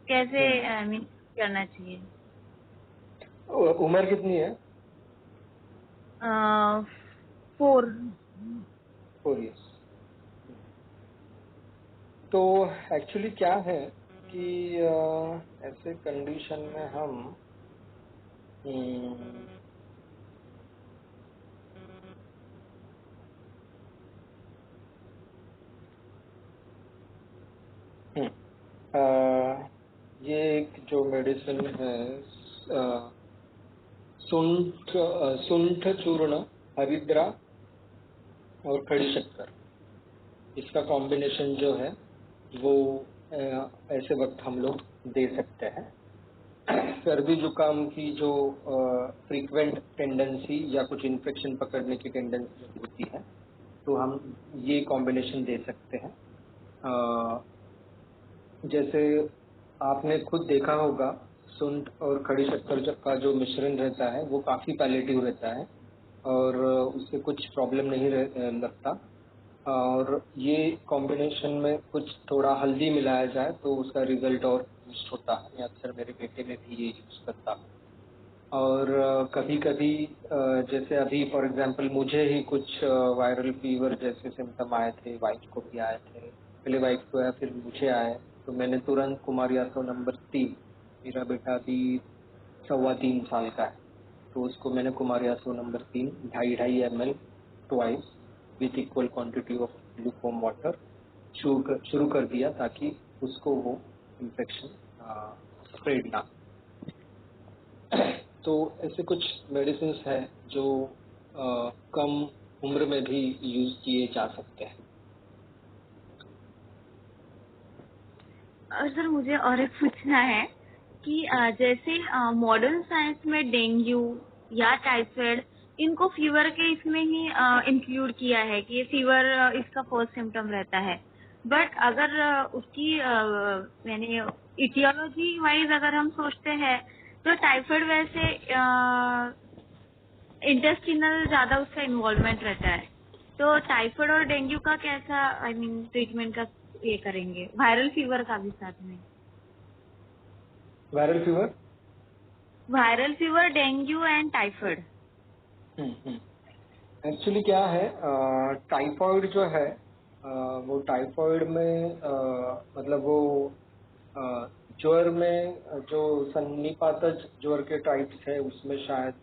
कैसे आई मीन करना चाहिए? उम्र कितनी है? 4 4 years। तो एक्चुअली क्या है कि ऐसे कंडीशन में हम ये एक जो मेडिसिन है सुंठ चूर्ण, हरिद्रा और खड़ी शक्कर, इसका कॉम्बिनेशन जो है वो ऐसे वक्त हम लोग दे सकते हैं। सर्दी जुकाम की जो फ्रीक्वेंट टेंडेंसी या कुछ इन्फेक्शन पकड़ने की टेंडेंसी होती है, तो हम ये कॉम्बिनेशन दे सकते हैं। जैसे आपने खुद देखा होगा, सुंठ और खड़ी शक्कर का जो मिश्रण रहता है वो काफी पैलेटिव रहता है और उससे कुछ प्रॉब्लम नहीं लगता। और ये कॉम्बिनेशन में कुछ थोड़ा हल्दी मिलाया जाए तो उसका रिजल्ट और बूस्ट होता है। अक्सर मेरे बेटे में भी ये यूज करता हूँ। और कभी कभी जैसे अभी फॉर एग्जांपल मुझे ही कुछ वायरल फीवर जैसे सिम्टम आए थे, वाइफ को भी आए थे, पहले वाइफ को आया फिर मुझे आए, तो मैंने तुरंत कुमारियासो नंबर 3, मेरा बेटा अभी 3.25 साल का है, तो उसको मैंने कुमारियासो number 3 2.5 ml twice with equal quantity of lukewarm water शुरू कर दिया ताकि उसको वो इन्फेक्शन स्प्रेड ना। तो ऐसे कुछ मेडिसिन है जो कम उम्र में भी यूज किए जा सकते हैं। और सर मुझे और एक पूछना है कि जैसे मॉडर्न साइंस में डेंगू या टाइफाइड इनको फीवर के इसमें ही इंक्लूड किया है कि फीवर इसका फर्स्ट सिम्टम रहता है, बट अगर उसकी यानी इटियोलॉजी वाइज अगर हम सोचते हैं तो टाइफाइड वैसे इंटेस्टिनल ज्यादा उसका इन्वॉल्वमेंट रहता है, तो टाइफाइड और डेंगू का कैसा ट्रीटमेंट का ये करेंगे, वायरल फीवर का भी साथ में? Viral fever, dengue and typhoid. Actually क्या है, टाइफाइड जो है वो टाइफाइड में मतलब वो ज्वर में जो सन्निपातज ज्वर के टाइप्स है उसमें शायद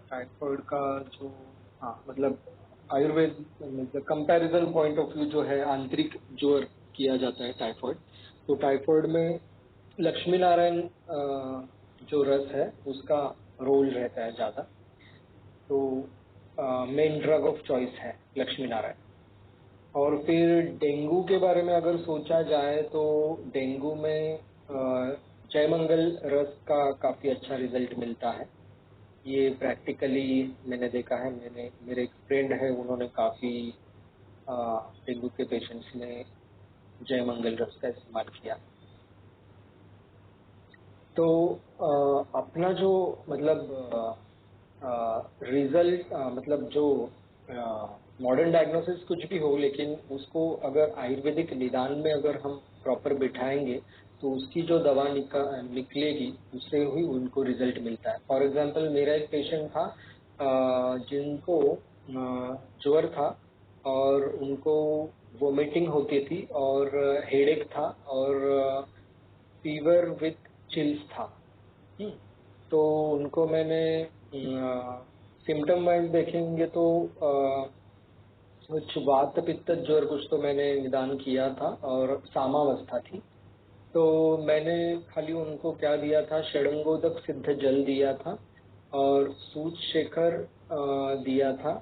टाइफाइड का जो मतलब Ayurveda comparison point of view जो है आंतरिक ज्वर किया जाता है टाइफाइड। तो टाइफाइड में लक्ष्मी नारायण जो रस है उसका रोल रहता है ज्यादा, तो मेन ड्रग ऑफ चॉइस है लक्ष्मी नारायण। और फिर डेंगू के बारे में अगर सोचा जाए तो डेंगू में जयमंगल रस का काफी अच्छा रिजल्ट मिलता है। ये प्रैक्टिकली मैंने देखा है, मेरे एक फ्रेंड है, उन्होंने काफी डेंगू के पेशेंट्स में जयमंगल रस का इस्तेमाल किया। तो अपना जो मतलब रिजल्ट मतलब जो मॉडर्न डायग्नोसिस कुछ भी हो, लेकिन उसको अगर आयुर्वेदिक निदान में अगर हम प्रॉपर बिठाएंगे तो उसकी जो दवा निकलेगी उससे ही उनको रिजल्ट मिलता है। फॉर एग्जांपल मेरा एक पेशेंट था जिनको ज्वर था और उनको वोमिटिंग होती थी और हेडेक था और फीवर विथ चिल्स था। तो उनको मैंने सिम्टम वाइज देखेंगे तो कुछ वात पित्त ज्वर कुछ तो मैंने निदान किया था और सामावस्था थी। तो मैंने खाली उनको क्या दिया था, षडंगोदक सिद्ध जल दिया था और सूत शेखर दिया था।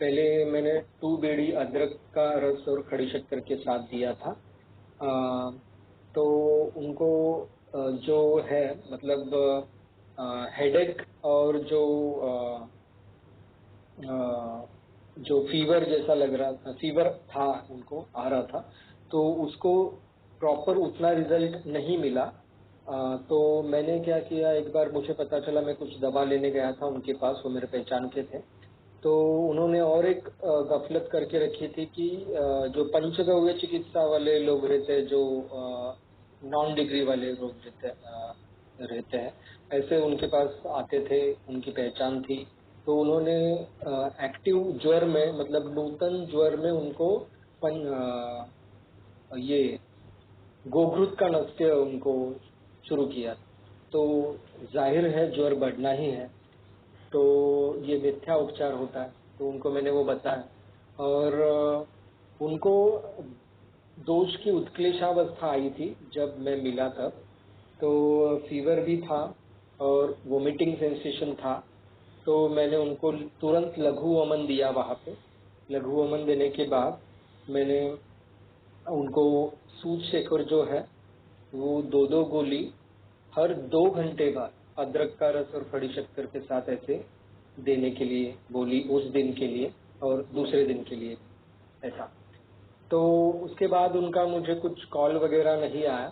पहले मैंने 2 बेड़ी अदरक का रस और खड़ी शक्कर के साथ दिया था। तो उनको जो है मतलब हेडेक और जो फीवर जैसा लग रहा था, फीवर था उनको आ रहा था, तो उसको प्रॉपर उतना रिजल्ट नहीं मिला। तो मैंने क्या किया, एक बार मुझे पता चला, मैं कुछ दवा लेने गया था उनके पास, वो मेरे पहचान के थे। तो उन्होंने और एक गफलत करके रखी थी कि जो पंचगव्य चिकित्सा वाले लोग रहते हैं, जो नॉन डिग्री वाले लोग रहते हैं, ऐसे उनके पास आते थे, उनकी पहचान थी। तो उन्होंने एक्टिव ज्वर में मतलब नूतन ज्वर में उनको ये गोघृत का नस्य उनको शुरू किया। तो जाहिर है ज्वर बढ़ना ही है, तो ये मिथ्या उपचार होता है, तो उनको मैंने वो बताया। और उनको दोष की उत्क्लेशावस्था आई थी जब मैं मिला तब, तो फीवर भी था और वोमिटिंग सेंसेशन था। तो मैंने उनको तुरंत लघु वमन दिया वहां पे। लघु वमन देने के बाद मैंने उनको सूत शेखर जो है वो 2-2 गोली हर 2 घंटे बाद अदरक का रस और खड़ी शक्कर के साथ ऐसे देने के लिए बोली, उस दिन के लिए और दूसरे दिन के लिए ऐसा। तो उसके बाद उनका मुझे कुछ कॉल वगैरह नहीं आया।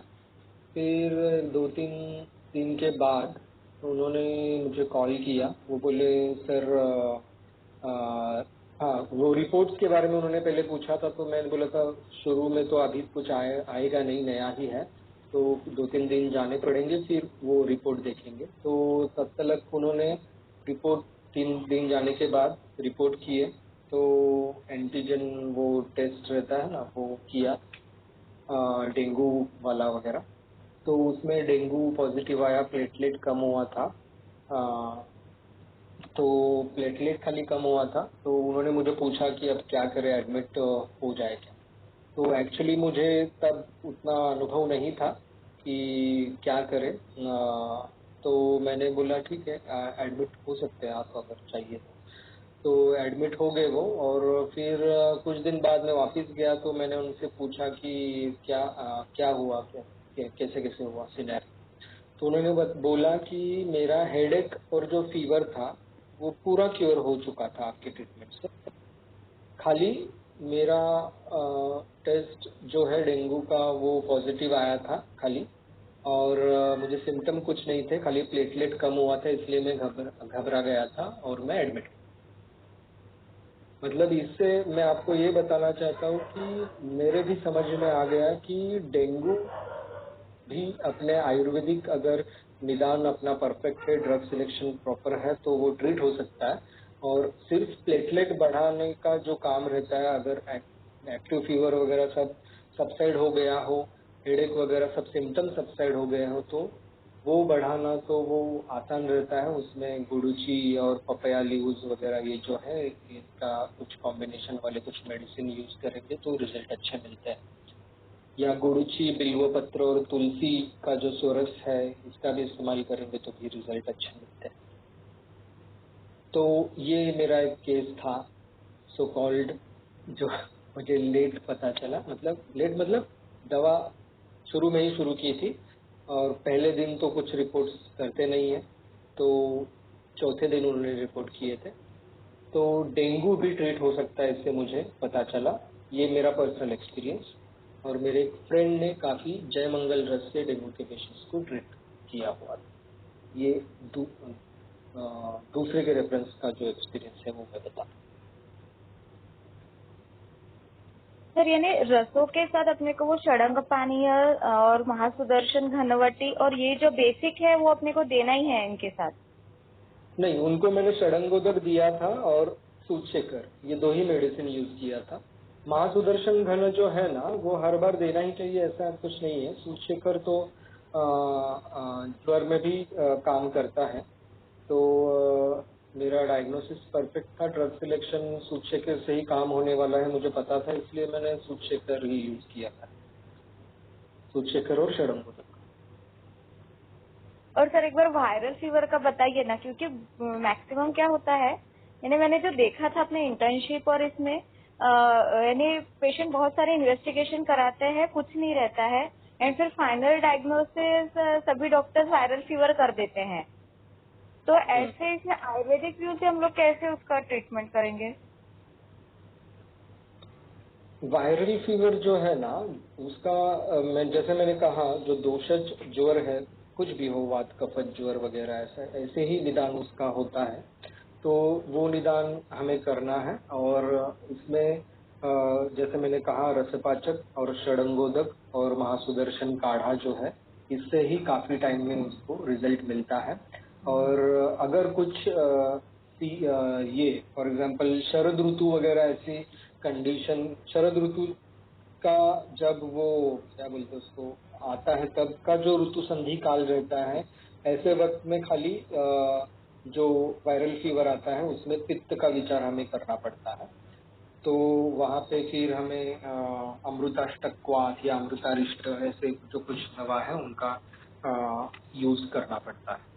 फिर 2-3 दिन के बाद उन्होंने मुझे कॉल किया। वो बोले सर हाँ, वो रिपोर्ट्स के बारे में उन्होंने पहले पूछा था, तो मैंने बोला था शुरू में तो अभी कुछ आएगा नहीं, नया ही है, तो 2-3 दिन जाने पड़ेंगे, फिर वो रिपोर्ट देखेंगे। तो तब तक उन्होंने रिपोर्ट 3 दिन जाने के बाद रिपोर्ट किए, तो एंटीजन वो टेस्ट रहता है ना, वो किया डेंगू वाला वगैरह। तो उसमें डेंगू पॉजिटिव आया, प्लेटलेट कम हुआ था। तो प्लेटलेट खाली कम हुआ था। तो उन्होंने मुझे पूछा कि अब क्या करें, एडमिट हो जाए क्या। तो एक्चुअली मुझे तब उतना अनुभव नहीं था कि क्या करें। तो मैंने बोला ठीक है, एडमिट हो सकते हैं आप अगर चाहिए तो एडमिट हो गए वो। और फिर कुछ दिन बाद मैं वापस गया, तो मैंने उनसे पूछा कि क्या हुआ, कैसे कैसे हुआ सिनेरियो। तो उन्होंने बोला कि मेरा हेडेक और जो फीवर था वो पूरा क्योर हो चुका था आपके ट्रीटमेंट से। खाली मेरा टेस्ट जो है डेंगू का वो पॉजिटिव आया था खाली, और मुझे सिम्टम कुछ नहीं थे, खाली प्लेटलेट कम हुआ था, इसलिए मैं घबरा गया था और मैं एडमिट। मतलब इससे मैं आपको ये बताना चाहता हूँ कि मेरे भी समझ में आ गया कि डेंगू भी अपने आयुर्वेदिक अगर निदान अपना परफेक्ट है, ड्रग सिलेक्शन प्रॉपर है, तो वो ट्रीट हो सकता है। और सिर्फ प्लेटलेट बढ़ाने का जो काम रहता है, अगर एक्टिव फीवर वगैरह सब सबसाइड हो गया हो, हेडेक वगैरह सब सिम्टम सबसाइड हो गए हो, तो वो बढ़ाना तो वो आसान रहता है। उसमें गुड़ुची और पपया लीव्स वगैरह ये जो है, इनका कुछ कॉम्बिनेशन वाले कुछ मेडिसिन यूज करेंगे तो रिजल्ट अच्छे मिलते हैं। या गुड़ुची, बिल्व पत्र और तुलसी का जो सोरस है, इसका भी इस्तेमाल करेंगे तो भी रिजल्ट अच्छे मिलते हैं। तो ये मेरा एक केस था, सो कॉल्ड, जो मुझे लेट पता चला। मतलब दवा शुरू में ही शुरू की थी, और पहले दिन तो कुछ रिपोर्ट्स करते नहीं है, तो चौथे दिन उन्होंने रिपोर्ट किए थे। तो डेंगू भी ट्रीट हो सकता है, इससे मुझे पता चला। ये मेरा पर्सनल एक्सपीरियंस। और मेरे एक फ्रेंड ने काफी जयमंगल रस से डेंगू के पेशेंट्स को ट्रीट किया हुआ था। ये दूसरे के रेफरेंस का जो एक्सपीरियंस है वो मैं बताता सर यानी रसों के साथ अपने को वो षडंग पानीय और महासुदर्शन घनवटी और ये जो बेसिक है वो अपने को देना ही है इनके साथ। हूँ। नहीं, उनको मैंने षडंगोदक दिया था और सूचशेखर, ये 2 ही मेडिसिन यूज किया था। महासुदर्शन घन जो है ना, वो हर बार देना ही चाहिए ऐसा कुछ नहीं है। सूचशेखर तो ज्वर में भी काम करता है। तो मेरा डायग्नोसिस परफेक्ट था, ड्रग सिलेक्शन सूचशेखर से ही काम होने वाला है मुझे पता था, इसलिए मैंने सूचशेखर ही यूज किया था, सूचशेखर और षडंगोदक। और सर एक बार वायरल फीवर का बताइए ना, क्योंकि मैक्सिमम क्या होता है, यानी मैंने जो देखा था अपने इंटर्नशिप और इसमें यानी पेशेंट बहुत सारे इन्वेस्टिगेशन कराते हैं, कुछ नहीं रहता है, एंड फिर फाइनल डायग्नोसिस सभी डॉक्टर्स वायरल फीवर कर देते हैं। तो ऐसे इसमें आयुर्वेदिक व्यू से हम लोग कैसे उसका ट्रीटमेंट करेंगे? वायरल फीवर जो है ना, उसका जैसे मैंने कहा, जो दोषज ज्वर है, कुछ भी हो, वात कफत ज्वर वगैरह, ऐसे ही निदान उसका होता है। तो वो निदान हमें करना है। और इसमें जैसे मैंने कहा, रसपाचक और षडंगोदक और महासुदर्शन काढ़ा जो है, इससे ही काफी टाइम में उसको रिजल्ट मिलता है। और अगर कुछ ये फॉर एग्जांपल शरद ऋतु वगैरह ऐसी कंडीशन, शरद ऋतु का जब वो क्या बोलते हैं उसको आता है, तब का जो ऋतु संधि काल रहता है, ऐसे वक्त में खाली जो वायरल फीवर आता है उसमें पित्त का विचार हमें करना पड़ता है। तो वहाँ पे फिर हमें अमृताष्टक्वाथ या अमृतारिष्ट ऐसे जो कुछ दवा है उनका यूज करना पड़ता है।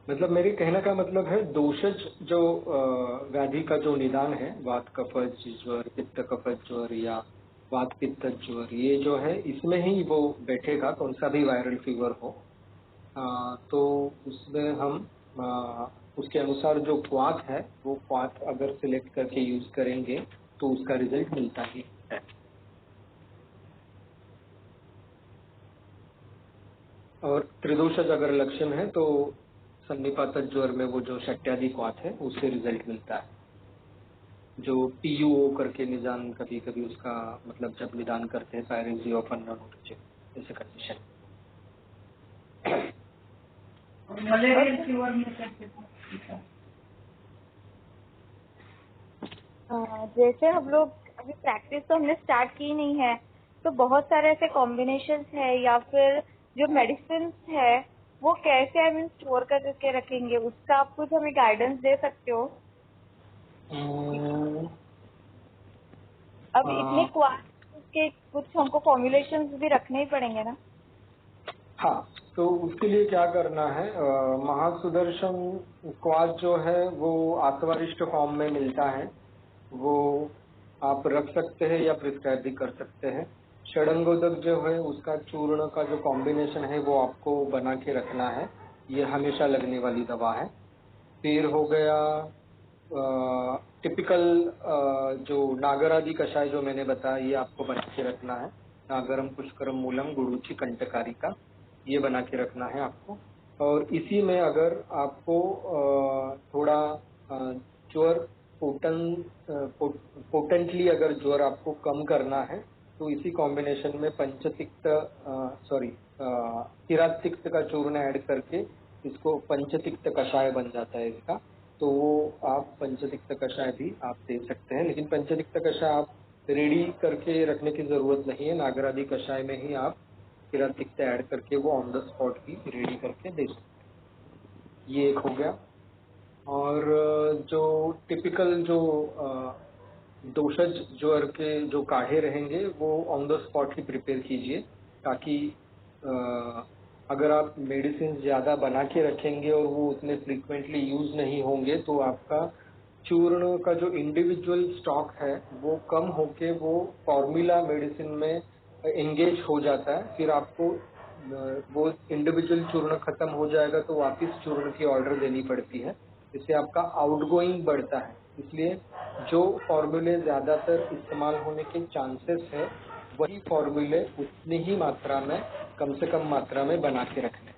मतलब मेरे कहने का मतलब है दोषज जो व्याधि का जो निदान है, वात कफज ज्वर, पित्त कफज ज्वर या वात पित्त ज्वर, ये जो है इसमें ही वो बैठेगा, कौन सा भी वायरल फीवर हो। तो उसमें हम उसके अनुसार जो क्वाथ है वो क्वाथ अगर सिलेक्ट करके यूज करेंगे तो उसका रिजल्ट मिलता ही है। और त्रिदोषज अगर लक्षण है तो सन्निपात ज्वर में वो जो शट्यादि क्वाथ है उससे रिजल्ट मिलता है, जो पीयूओ करके निदान कभी कभी उसका मतलब जब निदान करते हैं पायरेसी ऑफ अननोन ऐसे कंडीशन। मलेरियल फीवर में कैसे? जैसे हम लोग अभी प्रैक्टिस तो हमने स्टार्ट की नहीं है, तो बहुत सारे ऐसे कॉम्बिनेशंस है या फिर जो मेडिसिन है वो कैसे आई मीन स्टोर करके रखेंगे, उसका आप कुछ हमें गाइडेंस दे सकते हो? अब इतने क्वांटिटी के कुछ हमको फॉर्मुलेशंस भी रखने ही पड़ेंगे ना। हाँ, तो उसके लिए क्या करना है, महासुदर्शन क्वाथ जो है वो आत्वरिष्ट फॉर्म में मिलता है, वो आप रख सकते हैं या प्रिस्क्राइब भी कर सकते हैं। षडंगोदक जो है उसका चूर्ण का जो कॉम्बिनेशन है वो आपको बना के रखना है, ये हमेशा लगने वाली दवा है। फिर हो गया टिपिकल जो नागरादि कषाय जो मैंने बताया ये आपको बना के रखना है, नागरम पुष्करम मूलम गुड़ुचि कंटकारिका, ये बना के रखना है आपको। और इसी में अगर आपको थोड़ा ज्वर पोटेंटली अगर ज्वर आपको कम करना है तो इसी कॉम्बिनेशन में पंचतिक्त किरातिक्त का चूर्ण ऐड करके इसको पंचतिक्त कषाय बन जाता है इसका, तो वो आप पंचतिक्त कषाय भी आप दे सकते हैं। लेकिन पंचतिक्त कषाय आप रेडी करके रखने की जरूरत नहीं है, नागरादि कषाय में ही आप किरातिक्त ऐड करके वो ऑन द स्पॉट भी रेडी करके दे सकते हैं। ये एक हो गया। और जो टिपिकल जो दोषज ज्वर के जो काढ़े रहेंगे वो on the spot he prepare कीजिए, ताकि अगर आप मेडिसिन ज्यादा बना के रखेंगे और वो उतने फ्रीक्वेंटली यूज नहीं होंगे तो आपका चूर्ण का जो इंडिविजुअल स्टॉक है वो कम होके वो फॉर्मूला मेडिसिन में एंगेज हो जाता है। फिर आपको वो इंडिविजुअल चूर्ण खत्म हो जाएगा तो वापस चूर्ण की ऑर्डर देनी पड़ती है, इससे आपका आउटगोइंग बढ़ता है। इसलिए जो फॉर्मूले ज्यादातर इस्तेमाल होने के चांसेस है वही फॉर्मूले उतनी ही मात्रा में, कम से कम मात्रा में बना के रखने।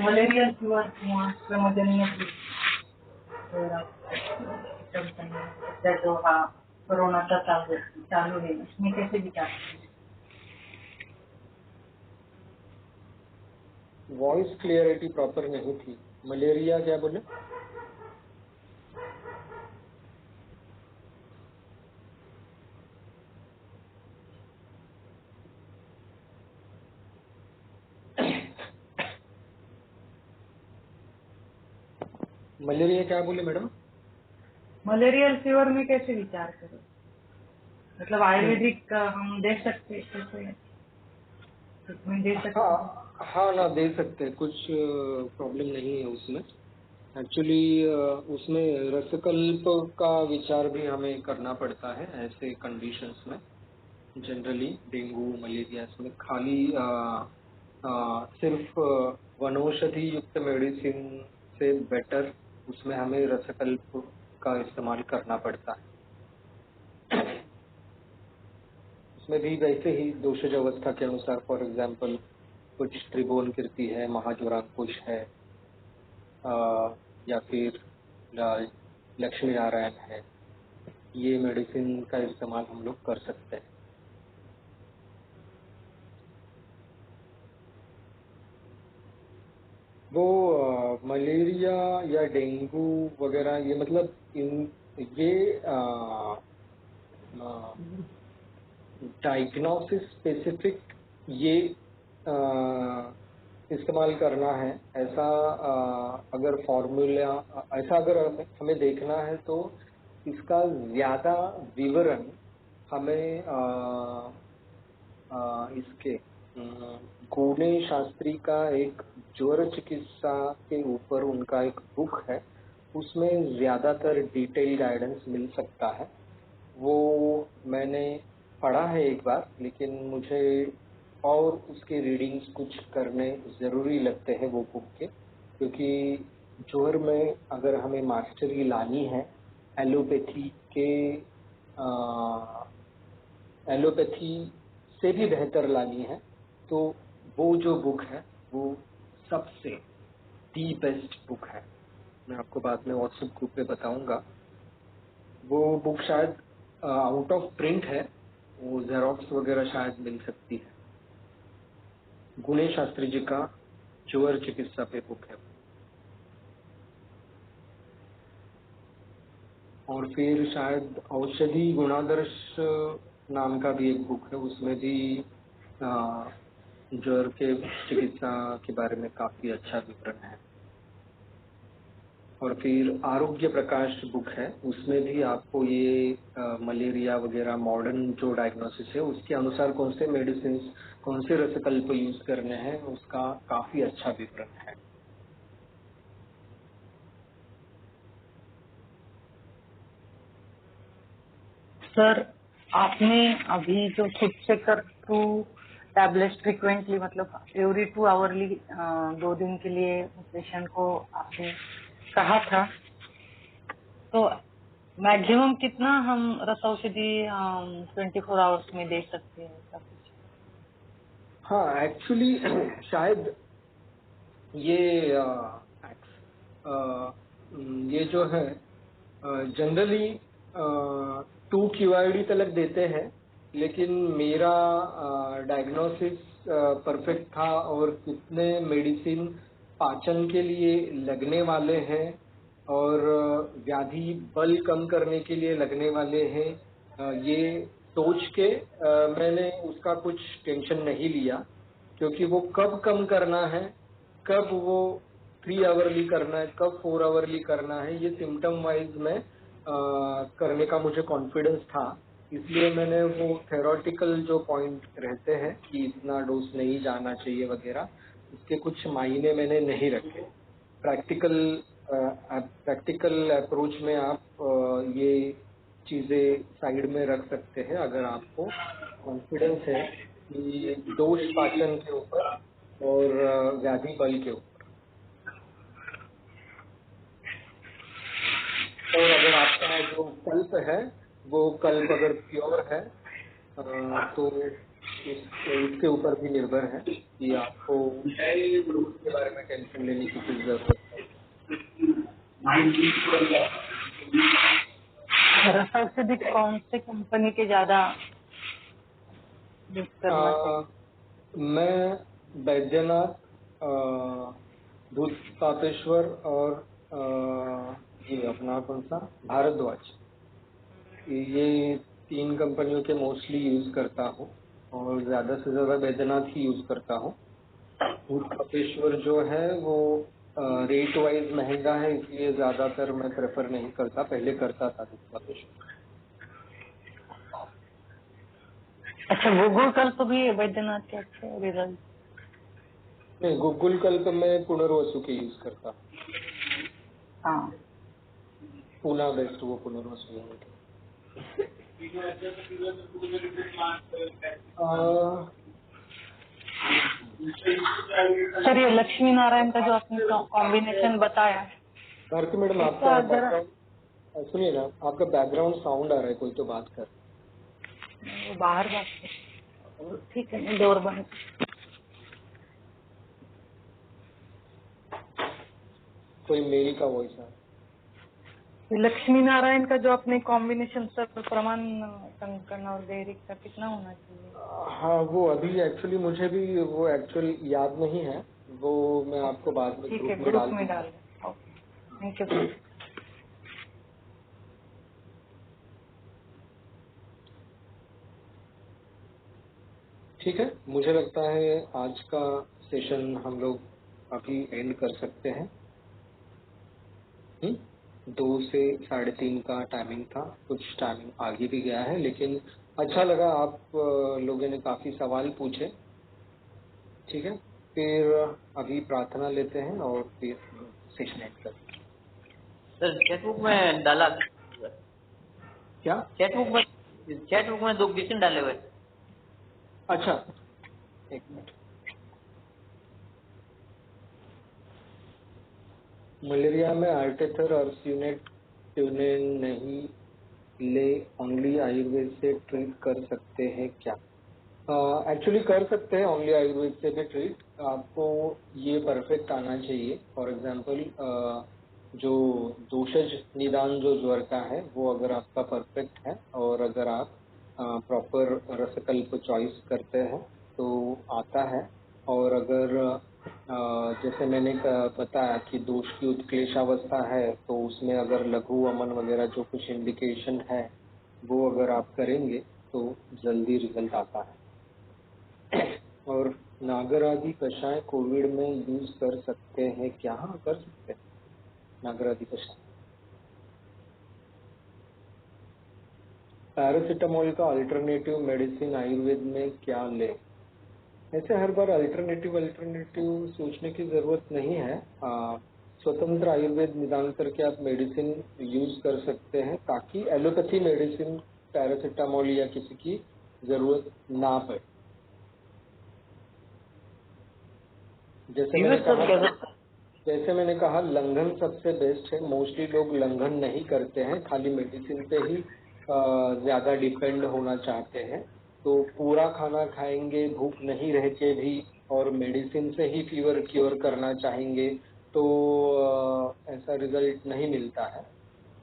मलेरियल फीवर जो हाँ कोरोना का चालू है उसमें कैसे विचार? वॉइस क्लियरिटी प्रॉपर नहीं थी। मलेरिया क्या बोले? मलेरिया क्या बोले मैडम? मलेरियल फीवर में कैसे विचार करें? मतलब आयुर्वेदिक हम दे सकते कैसे ट्रीटमेंट दे सकते? हाँ ना, दे सकते हैं, कुछ प्रॉब्लम नहीं है उसमें। एक्चुअली उसमें रसकल्प का विचार भी हमें करना पड़ता है ऐसे कंडीशंस में। जनरली डेंगू मलेरिया इसमें खाली सिर्फ वनौषधि युक्त मेडिसिन से बेटर उसमें हमें रसकल्प का इस्तेमाल करना पड़ता है। उसमें भी वैसे ही दोषज अवस्था के अनुसार, फॉर एग्जाम्पल कुछ त्रिभुवन कीर्ति है, महाज्वरांकुश है, या फिर लक्ष्मी नारायण है, ये मेडिसिन का इस्तेमाल हम लोग कर सकते हैं। वो मलेरिया या डेंगू वगैरह ये मतलब ये डायग्नोसिस स्पेसिफिक ये इस्तेमाल करना है, ऐसा अगर फॉर्मूला ऐसा अगर हमें देखना है तो इसका ज्यादा विवरण हमें इसके गुणे शास्त्री का एक ज्वर चिकित्सा के ऊपर उनका एक बुक है, उसमें ज्यादातर डिटेल गाइडेंस मिल सकता है। वो मैंने पढ़ा है एक बार, लेकिन मुझे और उसके रीडिंग्स कुछ करने जरूरी लगते हैं वो बुक के, क्योंकि ज्वर में अगर हमें मास्टरी लानी है एलोपैथी के एलोपैथी से भी बेहतर लानी है, तो वो जो बुक है वो सबसे दी बेस्ट बुक है। मैं आपको बाद में व्हाट्सएप ग्रुप पे बताऊंगा। वो बुक शायद आउट ऑफ प्रिंट है, वो जेरोक्स वगैरह शायद मिल सकती है। गुणे शास्त्री जी का ज्वर चिकित्सा पे बुक है। और फिर शायद औषधि गुणादर्श नाम का भी एक बुक है, उसमें भी ज्वर के चिकित्सा के बारे में काफी अच्छा विवरण है। और फिर आरोग्य प्रकाश बुक है, उसमें भी आपको ये मलेरिया वगैरह मॉडर्न जो डायग्नोसिस है उसके अनुसार कौन से मेडिसिन, कौन से रसकल्प यूज करने हैं, उसका काफी अच्छा विवरण है। सर, आपने अभी जो खुद से कर टू टैबलेट फ्रिक्वेंटली, मतलब एवरी 2 आवरली 2 दिन के लिए पेशेंट को आपने कहा था, तो मैक्सिमम कितना हम रस औषधि 24 आवर्स में दे सकते हैं? ऐसा कुछ? हाँ, एक्चुअली शायद ये जो है जनरली 2 QID तक देते हैं, लेकिन मेरा डायग्नोसिस परफेक्ट था और कितने मेडिसिन पाचन के लिए लगने वाले हैं और व्याधि बल कम करने के लिए लगने वाले हैं, ये सोच के मैंने उसका कुछ टेंशन नहीं लिया, क्योंकि वो कब कम करना है, कब वो 3 आवरली करना है, कब 4 आवरली करना है, ये सिम्टम वाइज में करने का मुझे कॉन्फिडेंस था। इसलिए मैंने वो थेरोटिकल जो पॉइंट रहते हैं कि इतना डोज नहीं जाना चाहिए वगैरह, उसके कुछ मायने मैंने नहीं रखे। प्रैक्टिकल अप्रोच में आप ये चीजें साइड में रख सकते हैं अगर आपको कॉन्फिडेंस है कि दोष पाचन के ऊपर और व्याधि बल के ऊपर। और अगर आपका जो कल्प है वो कल्प अगर प्योर है तो उसके ऊपर भी निर्भर है कि आपको उसके बारे में टेंशन लेने की कुछ जरूरत है। रस औषधि कौन से कंपनी के ज्यादा यूज करना चाहिए? मैं बैद्यनाथ, भूत पापेश्वर और ये अपना कौन सा भारद्वाज, ये 3 कंपनियों के मोस्टली यूज करता हूँ और ज्यादा से ज्यादा बैद्यनाथ ही यूज करता हूँ। भूत पापेश्वर जो है वो रेट वाइज महंगा है, इसलिए ज्यादातर मैं प्रेफर नहीं करता, पहले करता था भूत पापेश्वर। अच्छा, गूगल कल्प भी है बैद्यनाथ के अच्छे रिजल्ट? नहीं, गुगुल कल्प में पुनर्वसु के यूज करता हूँ। हाँ, पूना बेस्ट वो पुनर्वसु है। सर ये लक्ष्मी नारायण का जो आपने कॉम्बिनेशन बताया, भारती मैडम, इसका आपका जरा बैकग्राउंड सुनिए ना, आपका बैकग्राउंड साउंड आ रहा है, कोई तो बात कर। बाहर बात कर, ठीक है, मैं डोर बंद। कोई मेल का वॉइस है। लक्ष्मी नारायण का जो आपने कॉम्बिनेशन सर प्रमाण संकरण और गैरिक का कितना होना चाहिए? हाँ, वो अभी एक्चुअली मुझे भी वो एक्चुअल याद नहीं है, वो मैं आपको बाद में ठीक है, ग्रुप में ग्रुप डाल में दूंगा। डाल दें। Okay, thank you. ठीक है, मुझे लगता है आज का सेशन हम लोग अभी एंड कर सकते हैं। 2 से 3:30 का टाइमिंग था, कुछ टाइमिंग आगे भी गया है, लेकिन अच्छा लगा, आप लोगों ने काफी सवाल पूछे। ठीक है, फिर अभी प्रार्थना लेते हैं और फिर सेशन एंड करते हैं। सर चैटबुक में डाला, क्या? चैटबुक में 2 क्वेश्चन डाले हुए। अच्छा, एक मिनट। मलेरिया में आर्टेथर और क्यूनेन नहीं ले, ओनली आयुर्वेद से ट्रीट कर सकते हैं क्या? एक्चुअली कर सकते हैं ओनली आयुर्वेद से भी ट्रीट। आपको ये परफेक्ट आना चाहिए। फॉर एग्जांपल जो दोषज निदान जो ज्वर का है वो अगर आपका परफेक्ट है और अगर आप प्रॉपर रसकल्प चॉइस करते हैं तो आता है। और अगर जैसे मैंने बताया कि दोष की उत्क्लेशावस्था है तो उसमें अगर लघु अमन वगैरह जो कुछ इंडिकेशन है वो अगर आप करेंगे तो जल्दी रिजल्ट आता है। और नागर आदि कषाय कोविड में यूज कर सकते हैं क्या? हाँ, कर सकते हैं नागर आदि कषाय। पैरासिटामोल का अल्टरनेटिव मेडिसिन आयुर्वेद में क्या ले? ऐसे हर बार अल्टरनेटिव सोचने की जरूरत नहीं है। स्वतंत्र आयुर्वेद निदान करके आप मेडिसिन यूज कर सकते हैं ताकि एलोपैथी मेडिसिन पैरासिटामोल या किसी की जरूरत ना पड़े। जैसे मैंने कहा लंघन सबसे बेस्ट है। मोस्टली लोग लंघन नहीं करते हैं, खाली मेडिसिन पे ही ज्यादा डिपेंड होना चाहते हैं। तो पूरा खाना खाएंगे भूख नहीं रह के भी और मेडिसिन से ही फीवर क्योर करना चाहेंगे तो ऐसा रिजल्ट नहीं मिलता है।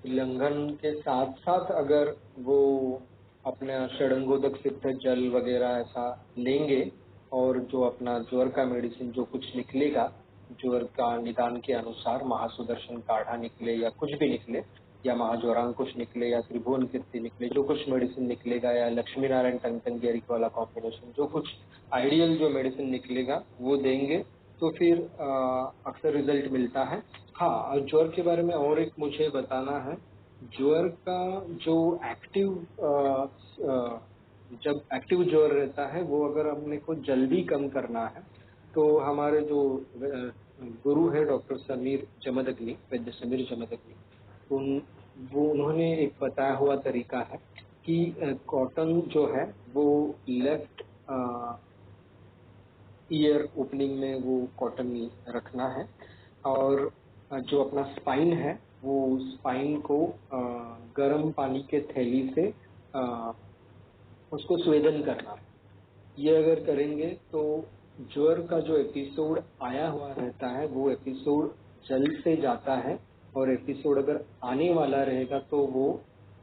लंघन के साथ साथ अगर वो अपना षडंगोदक सिद्ध जल वगैरह ऐसा लेंगे और जो अपना ज्वर का मेडिसिन जो कुछ निकलेगा ज्वर का निदान के अनुसार, महासुदर्शन काढ़ा निकले या कुछ भी निकले या महाज्वरांकुश निकले या त्रिभुवन कीर्ति निकले, जो कुछ मेडिसिन निकलेगा या लक्ष्मी नारायण टंकन वाला कॉम्बिनेशन, जो कुछ आइडियल जो मेडिसिन निकलेगा वो देंगे तो फिर अक्सर रिजल्ट मिलता है। हाँ, और ज्वर के बारे में और एक मुझे बताना है। ज्वर का जो जब एक्टिव ज्वर रहता है वो अगर हमने को जल्दी कम करना है तो हमारे जो गुरु है डॉक्टर समीर जमदग्नि, वैद्य समीर जमदग्नि, उन्होंने एक बताया हुआ तरीका है कि कॉटन जो है वो लेफ्ट ईयर ओपनिंग में वो कॉटन रखना है और जो अपना स्पाइन है वो स्पाइन को गर्म पानी के थैली से उसको स्वेदन करना है। ये अगर करेंगे तो ज्वर का जो एपिसोड आया हुआ रहता है वो एपिसोड जल्द से जाता है और एपिसोड अगर आने वाला रहेगा तो वो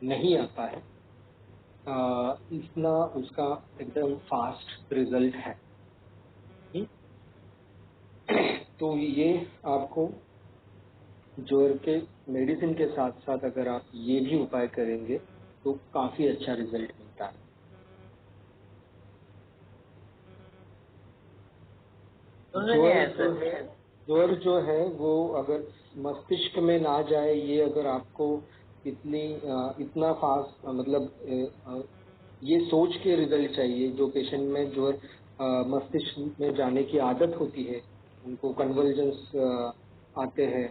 नहीं आता है। इतना उसका एकदम फास्ट रिजल्ट है। तो ये आपको ज्वर के मेडिसिन के साथ साथ अगर आप ये भी उपाय करेंगे तो काफी अच्छा रिजल्ट मिलता है। ज्वर जो है वो अगर मस्तिष्क में ना जाए, ये अगर आपको इतना फास्ट मतलब ये सोच के रिजल्ट चाहिए। जो पेशेंट में ज्वर मस्तिष्क में जाने की आदत होती है, उनको कन्वर्जेंस आते हैं,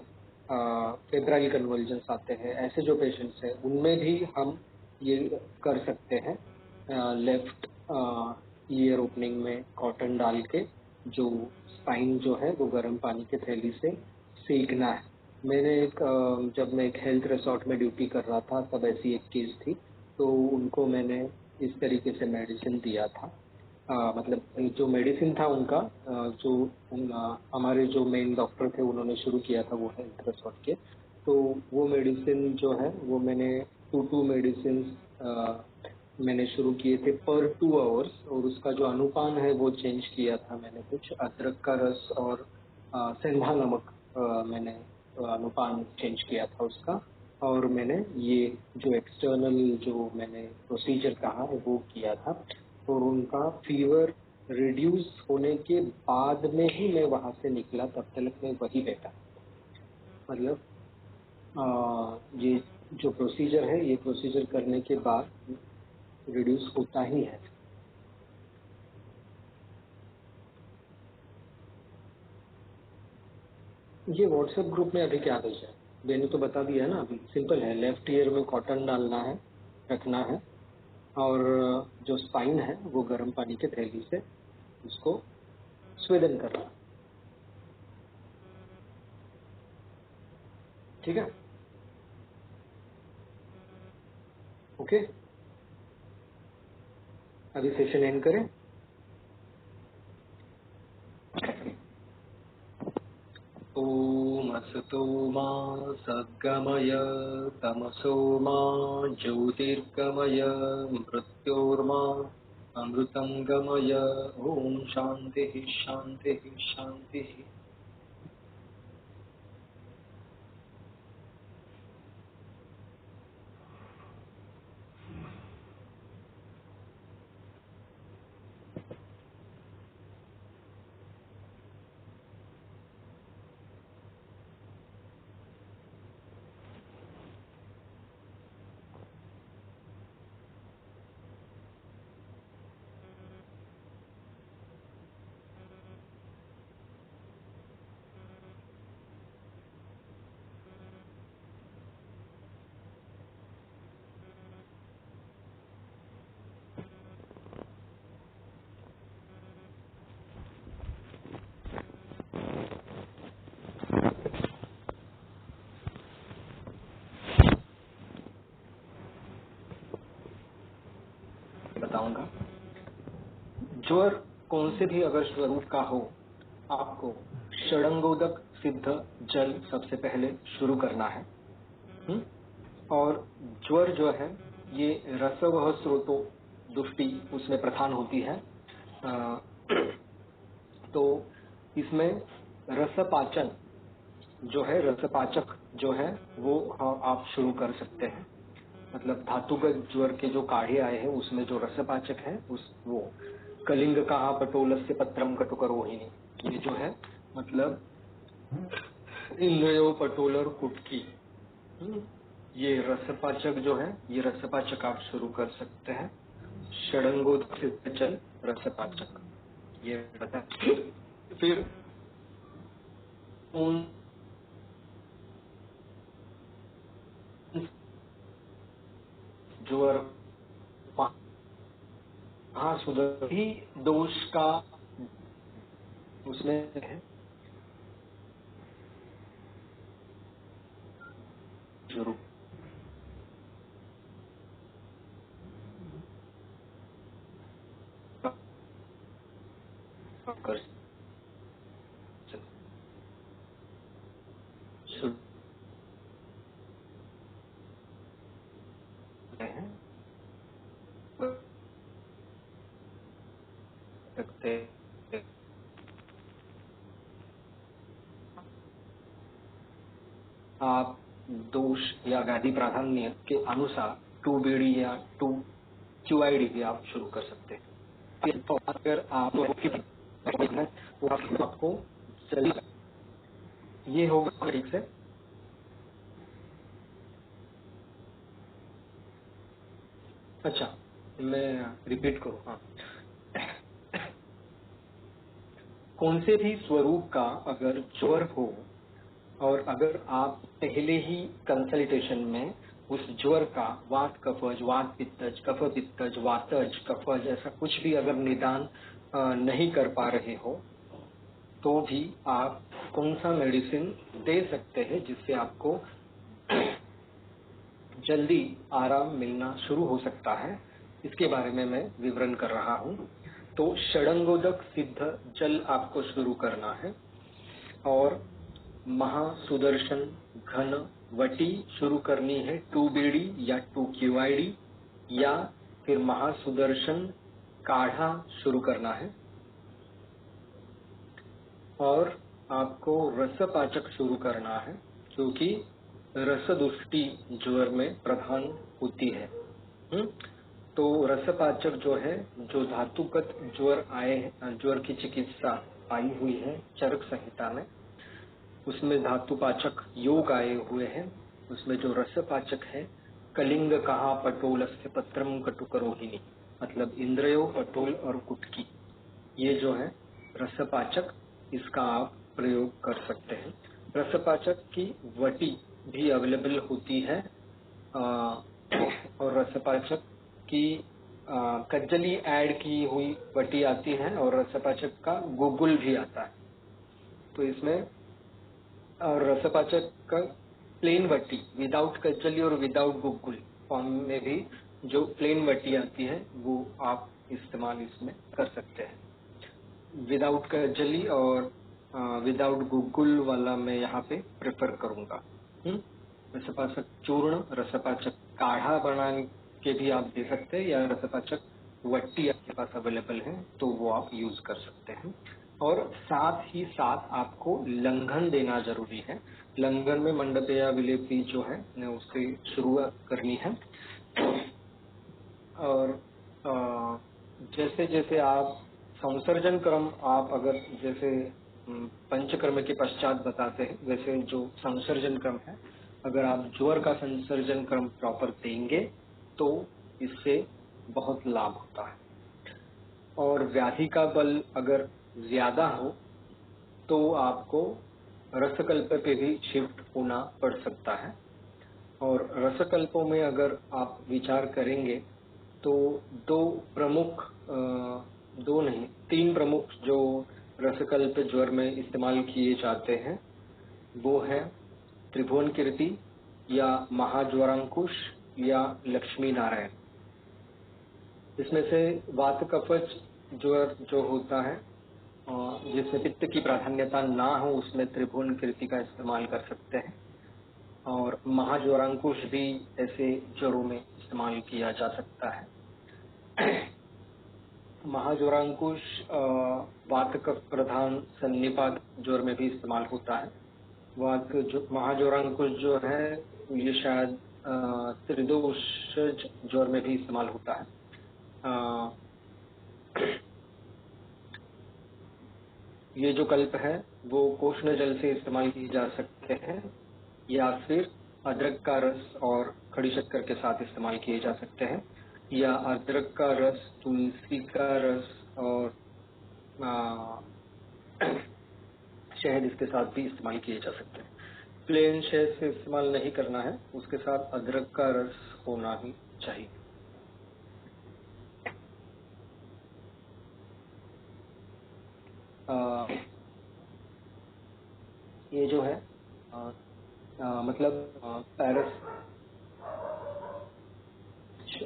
फेब्राइल कन्वर्जेंस आते हैं, ऐसे जो पेशेंट्स हैं उनमें भी हम ये कर सकते हैं। लेफ्ट ईयर ओपनिंग में कॉटन डाल के जो स्पाइन जो है वो गर्म पानी के थैली से सेकना है। मैंने जब मैं एक हेल्थ रिसोर्ट में ड्यूटी कर रहा था तब ऐसी एक केस थी, तो उनको मैंने इस तरीके से मेडिसिन दिया था। मतलब जो मेडिसिन था उनका हमारे जो मेन डॉक्टर थे उन्होंने शुरू किया था वो हेल्थ रिसोर्ट के, तो वो मेडिसिन जो है वो मैंने 2 मेडिसिन मैंने शुरू किए थे पर 2 आवर्स और उसका जो अनुपान है वो चेंज किया था मैंने। कुछ अदरक का रस और सेंधा नमक मैंने अनुपान चेंज किया था उसका, और मैंने ये जो एक्सटर्नल जो मैंने प्रोसीजर कहा है वो किया था। और उनका फीवर रिड्यूस होने के बाद में ही मैं वहां से निकला, तब तक मैं वही बैठा। मतलब ये जो प्रोसीजर है, ये प्रोसीजर करने के बाद रिड्यूस होता ही है। ये व्हाट्सएप ग्रुप में अभी क्या भेजा है, मैंने तो बता दिया है ना। अभी सिंपल है, लेफ्ट ईयर में कॉटन डालना है, रखना है, और जो स्पाइन है वो गर्म पानी के थैली से उसको स्वेदन करना। ठीक है, ओके। अभी सेशन एंड करें। ओम असतो मा सद्गमय तमसो मा ज्योतिर्गमय मृत्योर्मा अमृतं गमय। ओम शांति शांति शांति। बताऊंगा। ज्वर कौन से भी अगर स्वरूप का हो, आपको षडंगोदक सिद्ध जल सबसे पहले शुरू करना है। और ज्वर जो है ये रसवह स्रोतो दुष्टि उसमें प्रधान होती है। तो इसमें रसपाचन जो है, रसपाचक जो है वो आप शुरू कर सकते हैं। मतलब धातुगत ज्वर के जो काढ़े आए हैं उसमें जो रसपाचक है उस वो कलिंग कहा पटोलस्य पत्रम कटुकरोहिणी, ये जो है मतलब इंद्रयो पटोलर कुटकी, ये रसपाचक जो है, ये रसपाचक आप शुरू कर सकते हैं। षडंगोदक जल रसपाचक ये बता। फिर उन ज्वर सुधि दोष का उसमें है शुरू कर सकते हैं। आप दोष या व्याधि प्राधान्य के अनुसार 2 बीडी या 2 QID भी आप शुरू कर सकते हैं। फिर अगर आप वो आपको जल्दी ये होगा ठीक से। अच्छा, मैं रिपीट करूँ। हाँ, कौन से भी स्वरूप का अगर ज्वर हो और अगर आप पहले ही कंसल्टेशन में उस ज्वर का वात कफज, वात पित्तज, कफ पित्तज, वातज, कफज ऐसा कुछ भी अगर निदान नहीं कर पा रहे हो तो भी आप कौन सा मेडिसिन दे सकते हैं जिससे आपको जल्दी आराम मिलना शुरू हो सकता है, इसके बारे में मैं विवरण कर रहा हूँ। तो षडंगोदक सिद्ध जल आपको शुरू करना है और महासुदर्शन घन वटी शुरू करनी है, 2 बीडी या 2 QID, या फिर महासुदर्शन काढ़ा शुरू करना है। और आपको रसपाचक शुरू करना है क्योंकि रसदुष्टि ज्वर में प्रधान होती है। तो रसपाचक जो है, जो धातुगत ज्वर आए, ज्वर की चिकित्सा आई हुई है चरक संहिता में, उसमें धातुपाचक योग आए हुए हैं, उसमें जो रसपाचक है, कलिंग कहा पटोलस्य पत्रम कटुकरोहिणी, मतलब इंद्रियो, पटोल और कुटकी, ये जो है रसपाचक, इसका आप प्रयोग कर सकते हैं। रसपाचक की वटी भी अवेलेबल होती है और रसपाचक की कज्जली ऐड की हुई वटी आती है और रसपाचक का गुगुल भी आता है। तो इसमें और रसपाचक का प्लेन वटी विदाउट कज्जली और विदाउट गुगुल फॉर्म में भी जो प्लेन वटी आती है वो आप इस्तेमाल इसमें कर सकते हैं। विदाउट कज्जली और विदाउट गुगुल वाला मैं यहाँ पे प्रेफर करूंगा। रसपाचक चूर्ण, रसपाचक काढ़ा बनाने के भी आप दे सकते हैं, या रसपाचक वट्टी आपके पास अवेलेबल है तो वो आप यूज कर सकते हैं। और साथ ही साथ आपको लंघन देना जरूरी है। लंघन में मंडपेया विलेपी जो है उससे शुरुआत करनी है। और जैसे जैसे आप संसर्जन क्रम आप अगर जैसे पंचकर्म के पश्चात बताते हैं, वैसे जो संसर्जन क्रम है, अगर आप ज्वर का संसर्जन क्रम प्रॉपर देंगे तो इससे बहुत लाभ होता है। और व्याधि का बल अगर ज्यादा हो तो आपको रसकल्प पे भी शिफ्ट होना पड़ सकता है। और रसकल्पों में अगर आप विचार करेंगे तो तीन प्रमुख जो रसकल्प ज्वर में इस्तेमाल किए जाते हैं वो है त्रिभुवन कीर्ति या महाज्वरांकुश या लक्ष्मी नारायण। इसमें से वात कफज ज्वर जो होता है जिसमें पित्त की प्राधान्यता ना हो उसमें त्रिभुवन कीर्ति का इस्तेमाल कर सकते हैं। और महाज्वरांकुश भी ऐसे ज्वरों में इस्तेमाल किया जा सकता है। महाज्वरांकुश वात कफ प्रधान सन्निपात ज्वर में भी इस्तेमाल होता है। महाज्वरांकुश जो है ये शायद त्रिदोष ज्वर में भी इस्तेमाल होता है। ये जो कल्प है वो कोष्ण जल से इस्तेमाल किए जा सकते हैं या फिर अदरक का रस और खड़ी शक्कर के साथ इस्तेमाल किए जा सकते हैं, या अदरक का रस, तुलसी का रस और शहद इसके साथ भी इस्तेमाल किए जा सकते हैं। प्लेन शहद से इस्तेमाल नहीं करना है, उसके साथ अदरक का रस होना ही चाहिए। ये जो है मतलब पैरस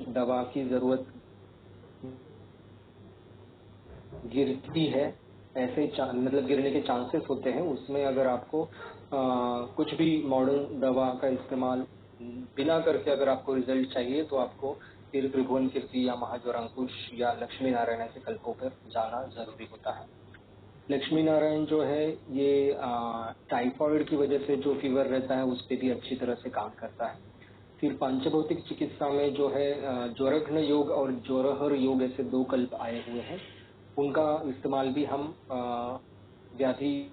दवा की जरूरत गिरती है, ऐसे मतलब गिरने के चांसेस होते हैं, उसमें अगर आपको कुछ भी मॉडर्न दवा का इस्तेमाल बिना करके अगर आपको रिजल्ट चाहिए तो आपको फिर त्रिभुवन कीर्ति या महाज्वरांकुश या लक्ष्मी नारायण ऐसे कल्पों पर जाना जरूरी होता है। लक्ष्मी नारायण जो है ये टाइफॉइड की वजह से जो फीवर रहता है उस पर भी अच्छी तरह से काम करता है। फिर पंचभौतिक चिकित्सा में जो है ज्वरघ्न योग और ज्वरहर योग ऐसे दो कल्प आए हुए हैं, उनका इस्तेमाल भी हम व्याधि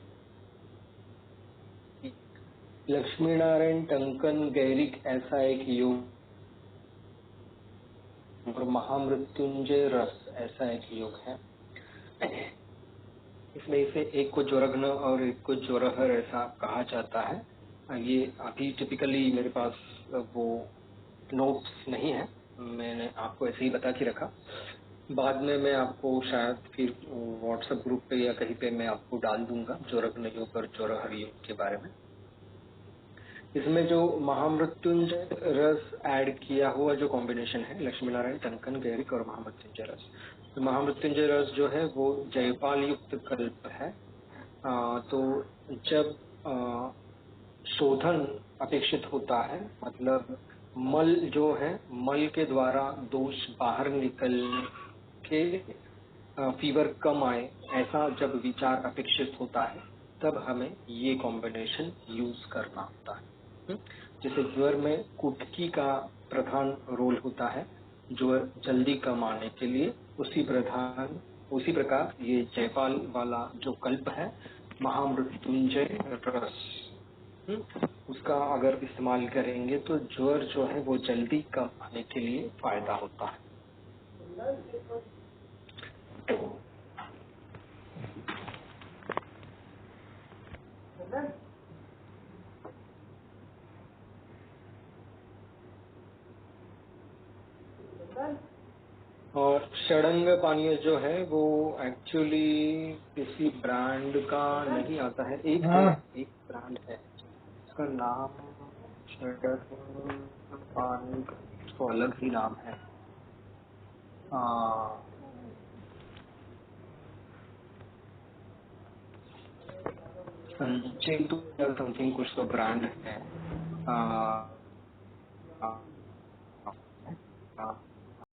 लक्ष्मी नारायण टंकन गैरिक ऐसा एक योग और महामृत्युंजय रस ऐसा एक योग है। इसमें से एक को ज्वरघ्न और एक को ज्वरहर ऐसा कहा जाता है। ये अभी टिपिकली मेरे पास वो नोट्स नहीं है, मैंने आपको ऐसे ही बता के रखा। बाद में मैं आपको शायद फिर व्हाट्सएप ग्रुप पे या कहीं पे मैं आपको डाल दूंगा ज्वरघ्न योग और ज्वरहर योग के बारे में। इसमें जो महामृत्युंजय रस ऐड किया हुआ जो कॉम्बिनेशन है लक्ष्मी नारायण टंकन गैरिक और महामृत्युंजय रस, तो महामृत्युंजय रस जो है वो जयपाल युक्त कल्प है। तो जब शोधन अपेक्षित होता है, मतलब मल जो है मल के द्वारा दोष बाहर निकल के फीवर कम आए, ऐसा जब विचार अपेक्षित होता है तब हमें ये कॉम्बिनेशन यूज करना होता है। जैसे ज्वर में कुटकी का प्रधान रोल होता है ज्वर जल्दी कम आने के लिए, उसी प्रकार ये जयपाल वाला जो कल्प है महामृत्युंजय रस उसका अगर इस्तेमाल करेंगे तो ज्वर जो है वो जल्दी कम आने के लिए फायदा होता है। और षडंग पानीय जो है वो एक्चुअली किसी ब्रांड का नहीं आता है, एक ब्रांड है उसका नाम षडंग पानी का तो अलग ही नाम है। चिंटू या समथिंग कुछ तो ब्रांड है।